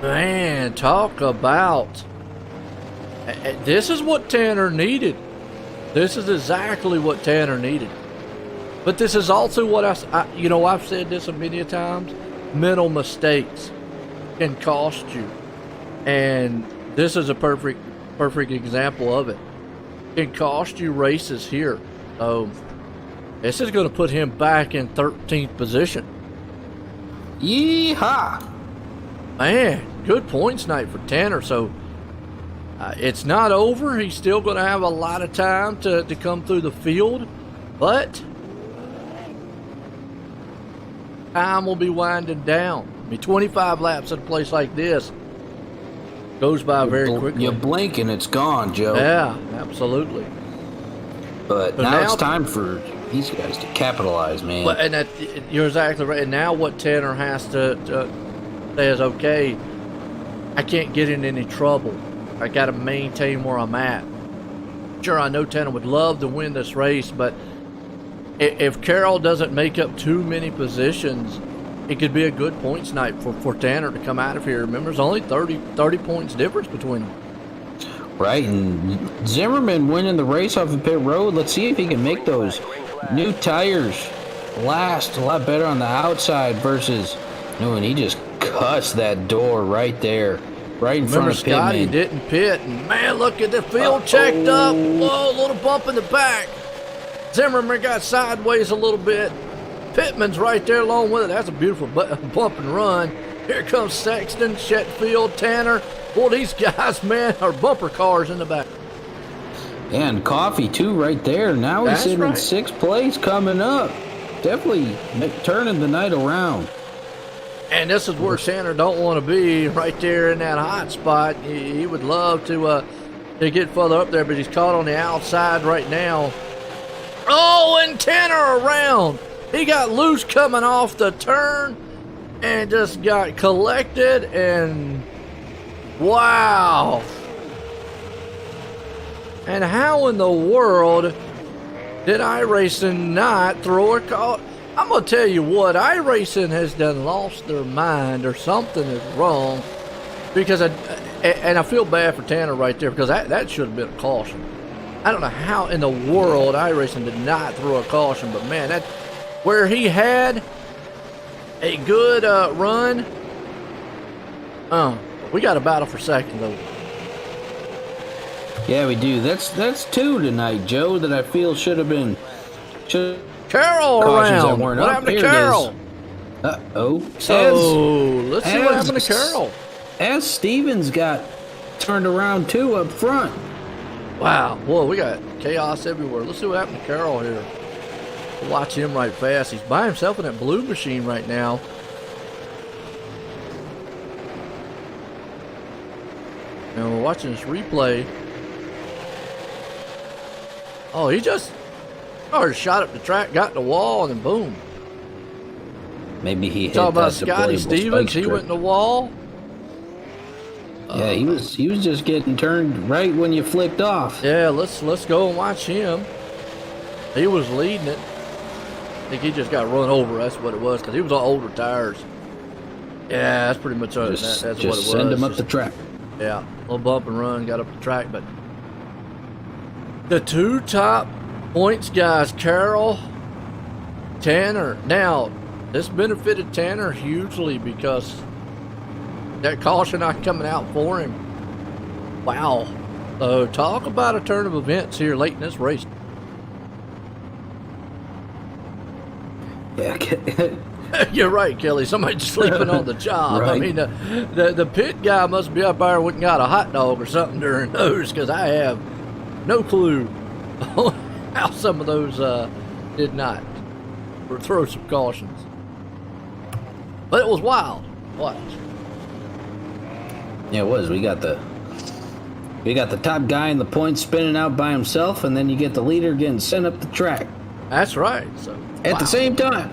Man, talk about... This is what Tanner needed. This is exactly what Tanner needed. But this is also what I've said this a many times. Mental mistakes can cost you. And this is a perfect example of it. It can cost you races here. So this is going to put him back in 13th position. Yeehaw! Man, good points night for Tanner. So it's not over. He's still going to have a lot of time to come through the field. But time will be winding down. I mean, 25 laps at a place like this goes by very quickly. You blink and it's gone, Joe. Yeah, absolutely. But now it's time for these guys to capitalize, man. Well, and you're exactly right. And now what Tanner has to say is, okay, I can't get in any trouble. I got to maintain where I'm at. Sure, I know Tanner would love to win this race, but if Carroll doesn't make up too many positions, it could be a good points night for Tanner to come out of here. Remember, there's only 30 points difference between them. Right, and Zimmerman winning the race off of pit road. Let's see if he can make those new tires last a lot better on the outside versus... No, and he just cuts that door right there, right in front of Pitman. Remember, Scotty didn't pit, and man, look at the field checked up. Whoa, a little bump in the back. Zimmerman got sideways a little bit. Pittman's right there along with it. That's a beautiful bump and run. Here comes Sexton, Shetfield, Tanner. Boy, these guys, man, are bumper cars in the back. And Coffee, too, right there. Now he's sitting in 6th place coming up. Definitely turning the night around. And this is where Tanner don't want to be, right there in that hot spot. He would love to get further up there, but he's caught on the outside right now. Oh, and Tanner around. He got loose coming off the turn and just got collected, and wow. And how in the world did iRacing not throw a call? I'm going to tell you what, iRacing has done lost their mind, or something is wrong, because I feel bad for Tanner right there, because that should have been a caution. I don't know how in the world iRacing did not throw a caution, but man, that where he had a good run. We got a battle for second though. Yeah, we do. That's 2 tonight, Joe, that I feel should have been. Carroll around. What happened to Carroll? Uh-oh. So let's see what happened to Carroll. As Stevens got turned around too up front. Wow, boy, we got chaos everywhere. Let's see what happened to Carroll here. We'll watch him right fast. He's by himself in that blue machine right now. And we're watching this replay. Oh, he just shot up the track, got in the wall, and then boom. Maybe he hit Talk about that Scotty deployable Stevens. spike He went in strip. the wall. Yeah, he was just getting turned right when you flicked off. Yeah, let's go and watch him. He was leading it. I think he just got run over. That's what it was, because he was on older tires. Yeah, that's pretty much it. Just, That's what it was. just send him up Just- the track. Yeah, a little bump and run, got up the track. But the two top points guys, Carroll, Tanner. Now, this benefited Tanner hugely because that caution not coming out for him. Wow. So talk about a turn of events here late in this race. Yeah, You're right, Kelly. Somebody's sleeping on the job. I Right. mean, the pit guy must be up there and got a hot dog or something during those, because I have no clue how some of those did not throw some cautions. But it was wild. Watch. yeah, it was. We got the top guy in the points spinning out by himself, and then you get the leader getting sent up the track That's right. So at wow. the same time.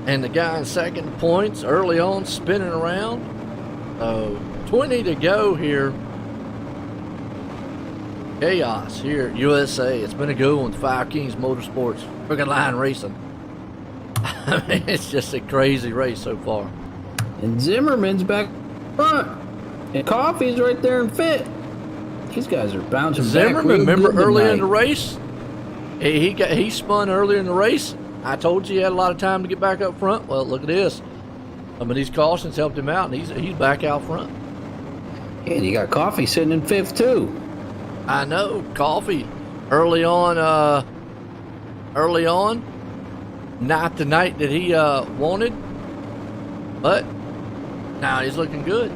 And the guy in second points early on spinning around. 20 to go here. Chaos here at USA. It's been a good one with Five Kings Motorsports. Crooked Line Racing. I mean, it's just a crazy race so far. And Zimmerman's back front, and Coffee's right there in fifth. These guys are bouncing back. Zimmerman, real remember good earlier in tonight. the race? He spun earlier in the race. I told you he had a lot of time to get back up front. Well, look at this. Some of these cautions helped him out, and he's back out front. Yeah, and you got Coffee sitting in fifth too. I know, Coffee early on, not the night that he wanted, but now he's looking good.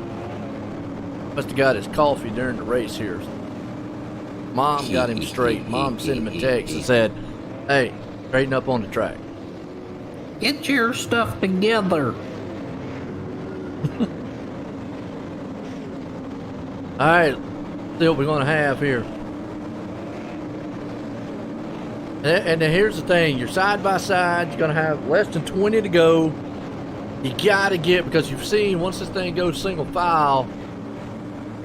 Must have got his coffee during the race here. Mom got him straight. Mom sent him a text and said, "Hey, straighten up on the track." Get your stuff together. All right, see what we're going to have here. And then here's the thing. You're side by side. You're going to have less than 20 to go. You got to get, because you've seen once this thing goes single file,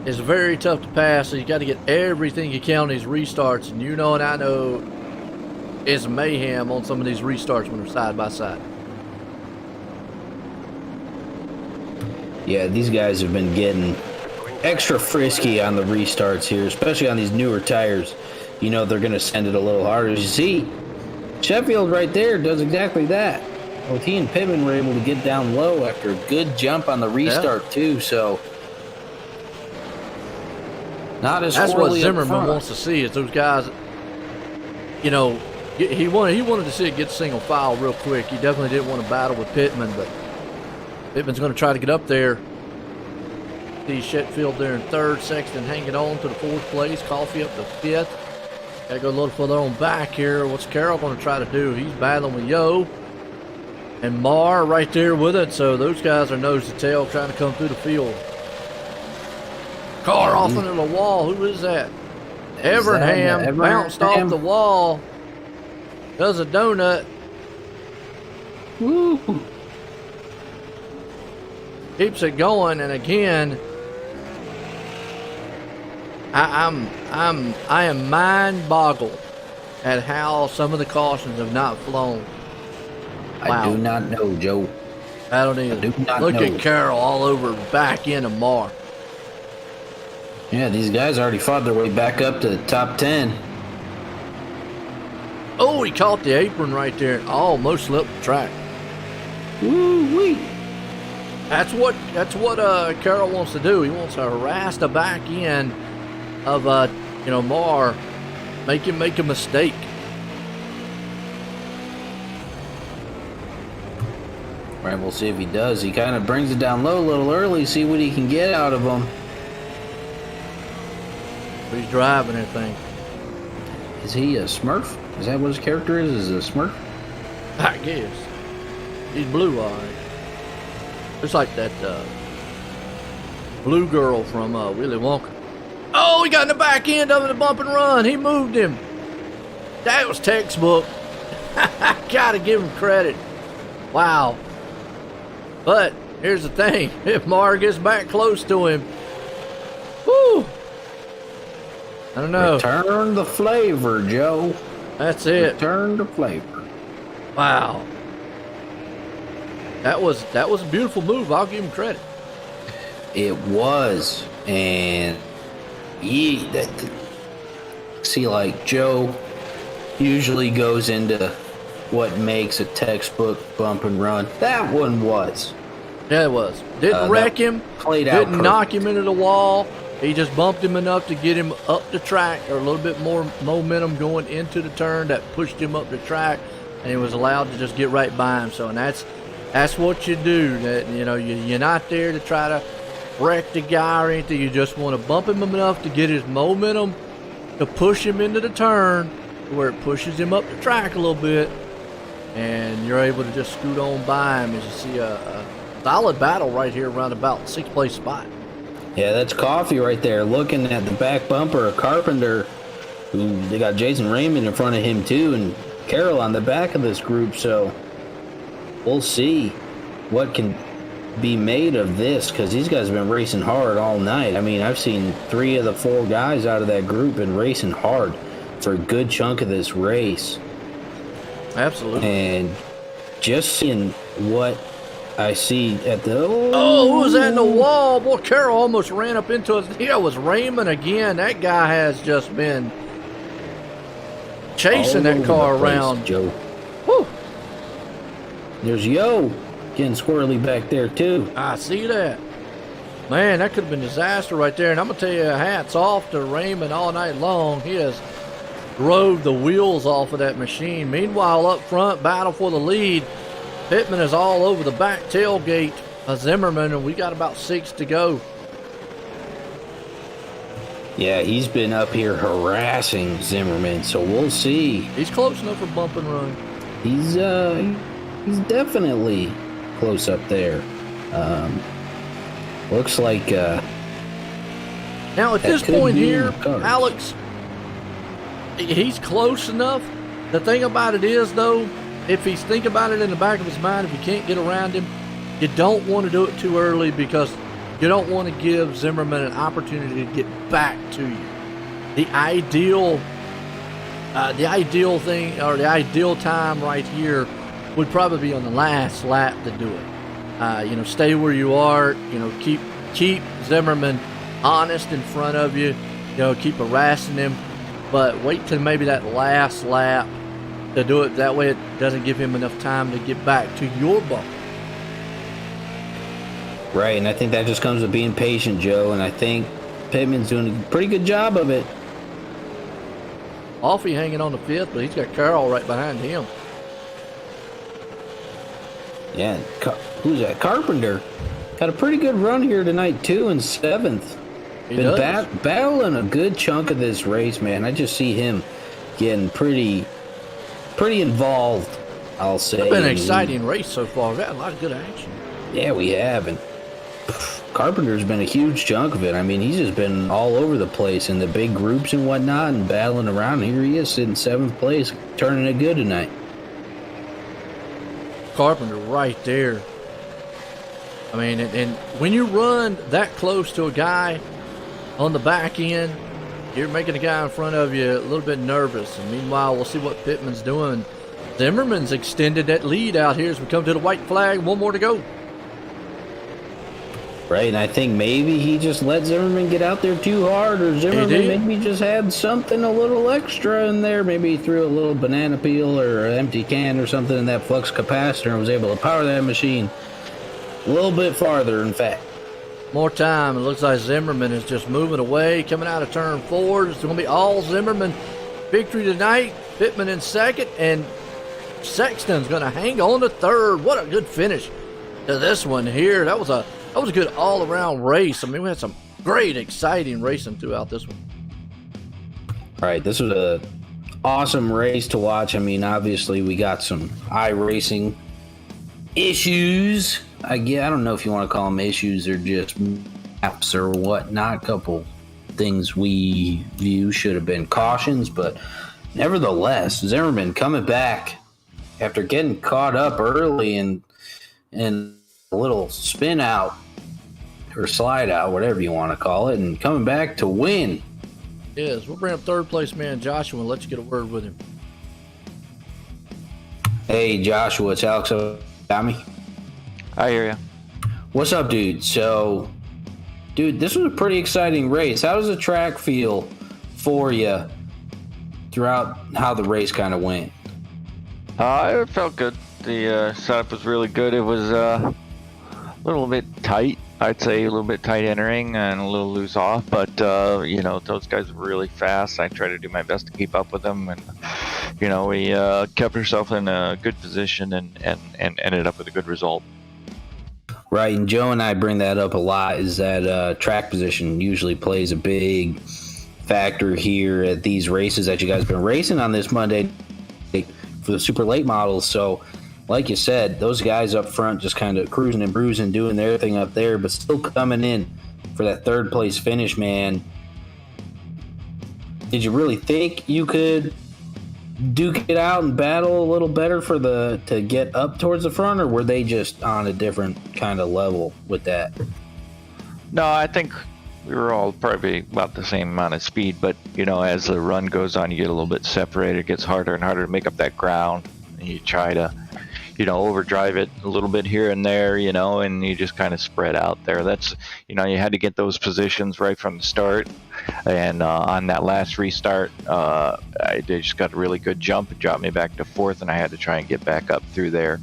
it's very tough to pass. So you got to get everything you can on these restarts. And you know, and I know, it's mayhem on some of these restarts when they're side by side. Yeah, these guys have been getting extra frisky on the restarts here, especially on these newer tires. You know they're going to send it a little harder. As you see, Sheffield right there does exactly that. Both he and Pittman were able to get down low after a good jump on the restart too, so not as That's what squirrely up Zimmerman front. wants to see, is those guys, you know, he wanted to see it get single file real quick. He definitely didn't want to battle with Pittman, but Pittman's going to try to get up there. See Sheffield there in third, Sexton hanging on to the fourth place, Coffee up to fifth. Got to go a little further on back here. What's Carroll going to try to do? He's battling with Yo and Marr right there with it, so those guys are nose to tail trying to come through the field. Car off into the wall. Who is that? Evernham bounced off the wall. Does a donut. Woo. Keeps it going, and again, I am mind boggled at how some of the cautions have not flown. I Wow. do not know, Joe. I don't either. do not Look know. at Carroll all over back in of Marr. Yeah, these guys already fought their way back up to the top 10. Oh, he caught the apron right there and almost slipped the track. Woo-wee. That's what Carroll wants to do. He wants to harass the back end of Marr, make him make a mistake. Right, we'll see if he does. He kind of brings it down low a little early, see what he can get out of him. He's driving that thing. Is he a Smurf? Is that what his character is? Is he a Smurf? I guess. He's blue-eyed. It's like that Blue Girl from Willy Wonka. Oh, he got in the back end of the bump and run. He moved him. That was textbook. Gotta give him credit. Wow. But here's the thing. If Mar gets back close to him, whoo. I don't know. Return the flavor, Joe. That's it. Return the flavor. Wow. That was a beautiful move. I'll give him credit. It was. And see, like, Joe usually goes into what makes a textbook bump and run. That one was. Yeah, it was. Didn't wreck him. Played out Didn't knock him into the wall. He just bumped him enough to get him up the track, or a little bit more momentum going into the turn that pushed him up the track, and he was allowed to just get right by him. So, and that's what you do. That, you know, you're not there to try to wreck the guy or anything. You just want to bump him enough to get his momentum to push him into the turn, where it pushes him up the track a little bit, and you're able to just scoot on by him. As you see a solid battle right here around about 6th place spot. Yeah, that's Coffee right there, looking at the back bumper of Carpenter, who they got Jason Raymond in front of him too, and Carroll on the back of this group. So we'll see what can be made of this, because these guys have been racing hard all night. I mean, I've seen 3 of the 4 guys out of that group been racing hard for a good chunk of this race. Absolutely. And just seeing what I see at the... Oh, who was that in the wall? Boy, Carroll almost ran up into us. Yeah, it was Raymond again. That guy has just been chasing that car around. Joe. Whew. There's Yo getting squirrely back there, too. I see that. Man, that could have been a disaster right there. And I'm going to tell you, hats off to Raymond all night long. He has drove the wheels off of that machine. Meanwhile, up front, battle for the lead. Pittman is all over the back tailgate of Zimmerman, and we got about 6 to go. Yeah, he's been up here harassing Zimmerman, so we'll see. He's close enough for bump and run. He's definitely close up there. Looks like now at this could point be here, in the cards. Alex, he's close enough. The thing about it is, though, if he's thinking about it in the back of his mind, if you can't get around him, you don't want to do it too early, because you don't want to give Zimmerman an opportunity to get back to you. The ideal thing, or the ideal time right here, would probably be on the last lap to do it. Stay where you are. Keep Zimmerman honest in front of you. Keep harassing him, but wait till maybe that last lap to do it. That way it doesn't give him enough time to get back to your bump. Right, and I think that just comes with being patient, Joe, and I think Pittman's doing a pretty good job of it. Offie hanging on the 5th, but he's got Carroll right behind him. Yeah, who's that? Carpenter. Got a pretty good run here tonight, too, in 7th. He Been does. battling a good chunk of this race, man. I just see him getting pretty involved, I'll say. It's been an exciting race so far. We've had a lot of good action. Yeah, we have. And Carpenter's been a huge chunk of it. I mean, he's just been all over the place in the big groups and whatnot and battling around. Here he is sitting 7th place, turning it good tonight. Carpenter right there. I mean, and when you run that close to a guy on the back end, you're making the guy in front of you a little bit nervous. And meanwhile, we'll see what Pittman's doing. Zimmerman's extended that lead out here as we come to the white flag. 1 more to go. Right, and I think maybe he just let Zimmerman get out there too hard, or Zimmerman maybe just had something a little extra in there. Maybe he threw a little banana peel or an empty can or something in that flux capacitor and was able to power that machine a little bit farther, in fact. More time. It looks like Zimmerman is just moving away, coming out of turn 4. It's going to be all Zimmerman victory tonight. Pittman in 2nd, and Sexton's going to hang on to 3rd. What a good finish to this one here. That was a good all-around race. I mean, we had some great, exciting racing throughout this one. All right, this was a awesome race to watch. I mean, obviously, we got some iRacing issues. I don't know if you want to call them issues or just laps or whatnot. A couple things we view should have been cautions, but nevertheless, Zimmerman coming back after getting caught up early and a little spin out or slide out, whatever you want to call it, and coming back to win. Yes, we'll bring up third place man Joshua and let you get a word with him. Hey, Joshua, it's Alex. Got me? I hear you. What's up, dude? So, dude, this was a pretty exciting race. How does the track feel for you throughout how the race kind of went? It felt good. The setup was really good. It was a little bit tight. I'd say a little bit tight entering and a little loose off, but those guys were really fast. I tried to do my best to keep up with them, and we kept ourselves in a good position and ended up with a good result. Right, and Joe and I bring that up a lot, is that track position usually plays a big factor here at these races that you guys have been racing on this Monday for the super late models. So, like you said, those guys up front just kind of cruising and bruising, doing their thing up there, but still coming in for that third place finish, man. Did you really think you could duke it out and battle a little better to get up towards the front, or were they just on a different kind of level with that? No, I think we were all probably about the same amount of speed, but as the run goes on, you get a little bit separated. It gets harder and harder to make up that ground, and you try to overdrive it a little bit here and there, and you just kind of spread out there. That's, you had to get those positions right from the start. And on that last restart, I just got a really good jump. It dropped me back to fourth, and I had to try and get back up through there.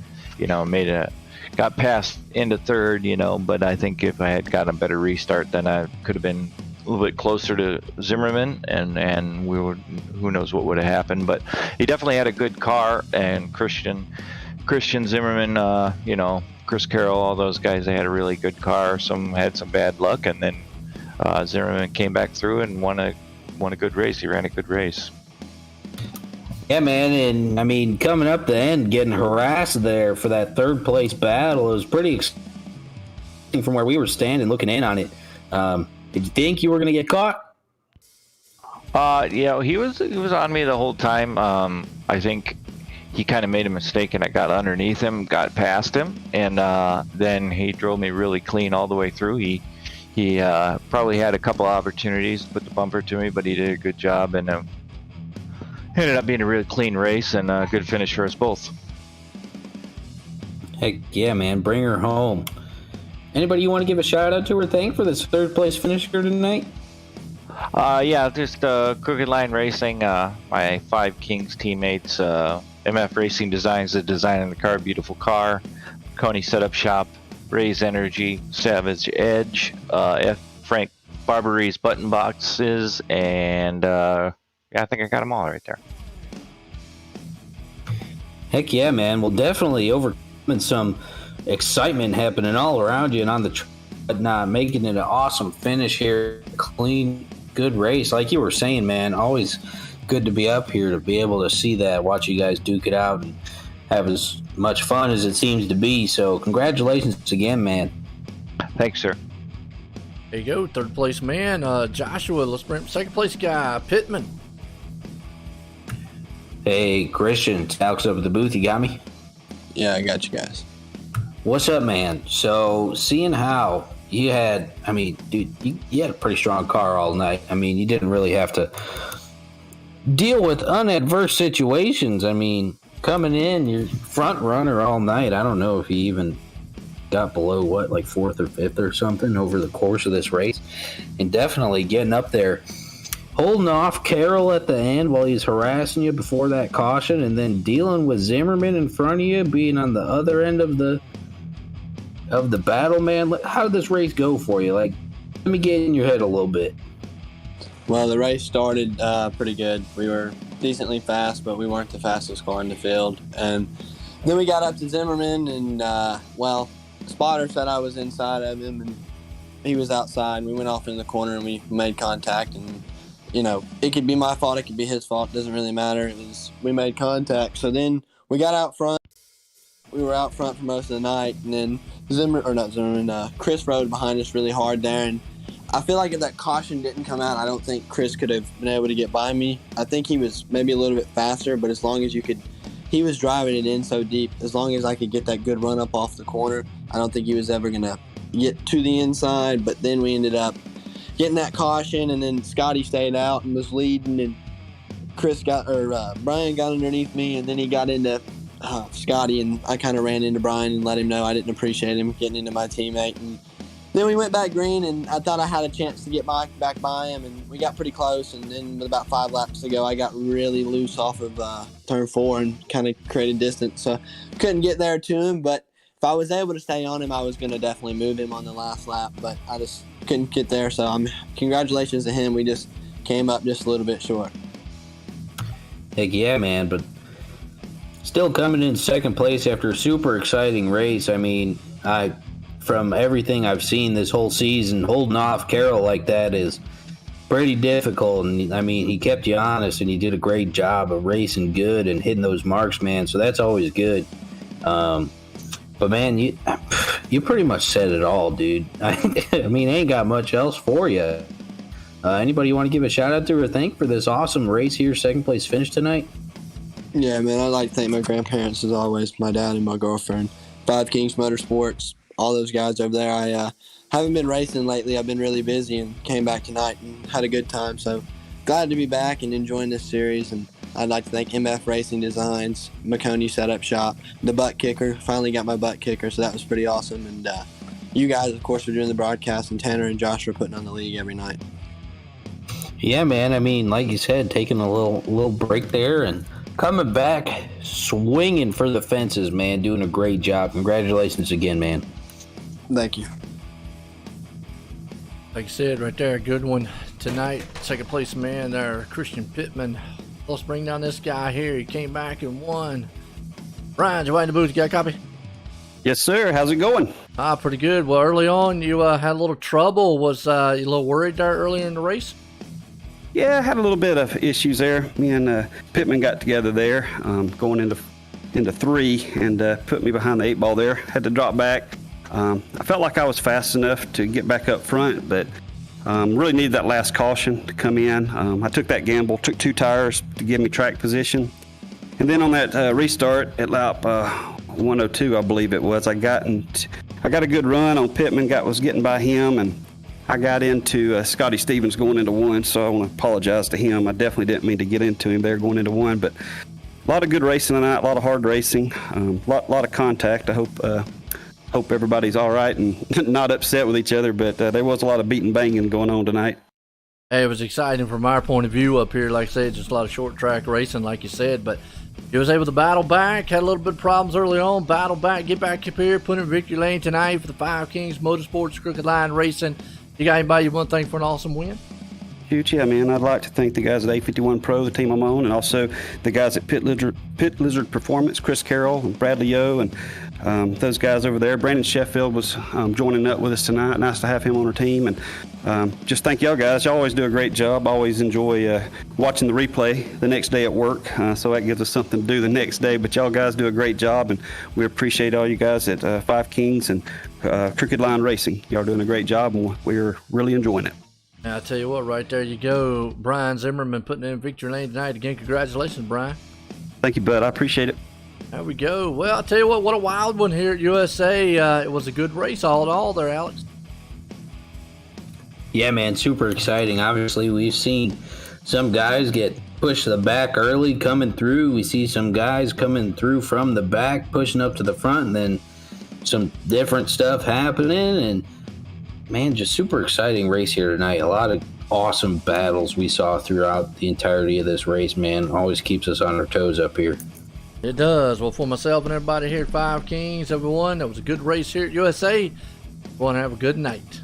Got past into third, but I think if I had gotten a better restart, then I could have been a little bit closer to Zimmerman, and who knows what would have happened. But he definitely had a good car, and Christian Zimmerman, Chris Carroll, all those guys, they had a really good car. Some had some bad luck, and then Zimmerman came back through and won a good race. He ran a good race. Yeah, man, and I mean, coming up the end, getting harassed there for that third place battle, it was pretty exciting from where we were standing, looking in on it. Did you think you were going to get caught? He was on me the whole time. I think he kind of made a mistake, and I got underneath him, got past him, and then he drove me really clean all the way through. He probably had a couple opportunities to put the bumper to me, but he did a good job, and ended up being a really clean race and a good finish for us both. Heck yeah, man, bring her home. Anybody you want to give a shout out to or thank for this third place finish here tonight? Just Crooked Line Racing, my Five Kings teammates, MF Racing Designs, the design of the car, beautiful car. Coney Setup Shop, Ray's Energy, Savage Edge, Frank Barbary's Button Boxes, and I think I got them all right there. Heck yeah, man. Well, definitely overcoming some excitement happening all around you and on the track, but making it an awesome finish here. Clean, good race. Like you were saying, man, always good to be up here to be able to see that, watch you guys duke it out and have as much fun as it seems to be. So congratulations again, man. Thanks, sir. There you go, third place man Joshua. Let's bring up second place guy Pittman. Hey, Christian, Alex up at the booth. You got me? Yeah, I got you guys. What's up, man? So, seeing how you had, I mean, dude, you had a pretty strong car all night. I mean, you didn't really have to deal with unadverse situations. I mean, coming in, you're front runner all night. I don't know if you even got below, like fourth or fifth or something over the course of this race. And definitely getting up there, holding off Carroll at the end while he's harassing you before that caution, and then dealing with Zimmerman in front of you, being on the other end of the battle, man. How did this race go for you? Like, let me get in your head a little bit. Well, the race started pretty good. We were decently fast, but we weren't the fastest car in the field. And then we got up to Zimmerman, and, Spotter said I was inside of him, and he was outside. We went off in the corner, and we made contact, and it could be my fault, it could be his fault, doesn't really matter. We made contact. So then we got out front. We were out front for most of the night, and then Chris rode behind us really hard there, and I feel like if that caution didn't come out, I don't think Chris could have been able to get by me. I think he was maybe a little bit faster, but as long as he was driving it in so deep, as long as I could get that good run up off the corner, I don't think he was ever going to get to the inside. But then we ended up getting that caution, and then Scotty stayed out and was leading, and Brian got underneath me, and then he got into Scotty, and I kind of ran into Brian and let him know I didn't appreciate him getting into my teammate. And then we went back green, and I thought I had a chance to get back by him, and we got pretty close. And then with about 5 laps to go, I got really loose off of turn 4 and kind of created distance. So couldn't get there to him, but if I was able to stay on him, I was going to definitely move him on the last lap, but I just couldn't get there. So congratulations to him. We just came up just a little bit short. Heck yeah, man, but still coming in second place after a super exciting race. I mean, from everything I've seen this whole season, holding off Carroll like that is pretty difficult. And I mean, he kept you honest, and he did a great job of racing good and hitting those marks, man. So that's always good. But man, you pretty much said it all, dude. I mean, ain't got much else for you. Anybody you want to give a shout out to or thank for this awesome race here, second place finish tonight? Yeah, man, I'd like to thank my grandparents as always, my dad and my girlfriend, Five Kings Motorsports, all those guys over there. I haven't been racing lately. I've been really busy and came back tonight and had a good time. So glad to be back and enjoying this series. And I'd like to thank MF Racing Designs, McConey Setup Shop, the butt kicker. Finally got my butt kicker, so that was pretty awesome. And you guys, of course, are doing the broadcast, and Tanner and Josh are putting on the league every night. Yeah, man. I mean, like you said, taking a little break there and coming back, swinging for the fences, man. Doing a great job. Congratulations again, man. Thank you. Like you said, right there, a good one tonight. Second place man there, Christian Pittman. Let's bring down this guy here. He came back and won. Brian, you in the booth? You got a copy? Yes, sir. How's it going? Pretty good. Well, early on, you had a little trouble. Was you a little worried there earlier in the race? Yeah, I had a little bit of issues there. Me and Pittman got together there, going into 3, and put me behind the 8 ball there. Had to drop back. I felt like I was fast enough to get back up front, but really needed that last caution to come in. I took that gamble, took 2 tires to give me track position. And then on that restart at lap 102, I believe it was, I got a good run on Pittman, was getting by him, and I got into Scotty Stevens going into 1, so I want to apologize to him. I definitely didn't mean to get into him there going into 1, but a lot of good racing tonight, a lot of hard racing, lot of contact. I hope everybody's all right and not upset with each other, but there was a lot of beating banging going on tonight. Hey, it was exciting from our point of view up here. Like I said, just a lot of short track racing, like you said, but he was able to battle back, had a little bit of problems early on, battle back, get back up here, put in victory lane tonight for the Five Kings Motorsports Crooked Line Racing. You got anybody you want to thank for an awesome win? Huge, yeah, man. I'd like to thank the guys at A51 Pro, the team I'm on, and also the guys at Pit Lizard Performance, Chris Carroll and Bradley O, and those guys over there. Brandon Sheffield was joining up with us tonight. Nice to have him on our team. And just thank y'all guys. Y'all always do a great job. I always enjoy watching the replay the next day at work, so that gives us something to do the next day. But y'all guys do a great job, and we appreciate all you guys at Five Kings and Crooked Line Racing. Y'all doing a great job, and we're really enjoying it. Now, I tell you what, right there you go. Brian Zimmerman putting in victory lane tonight. Again, congratulations, Brian. Thank you, bud. I appreciate it. There we go. Well, I'll tell you what a wild one here at USA. It was a good race all in all there, Alex. Yeah, man, super exciting. Obviously, we've seen some guys get pushed to the back early coming through. We see some guys coming through from the back, pushing up to the front, and then some different stuff happening. And man, just super exciting race here tonight. A lot of awesome battles we saw throughout the entirety of this race, man. Always keeps us on our toes up here. It does. Well, for myself and everybody here at Five Kings, everyone, that was a good race here at USA. Everyone have a good night.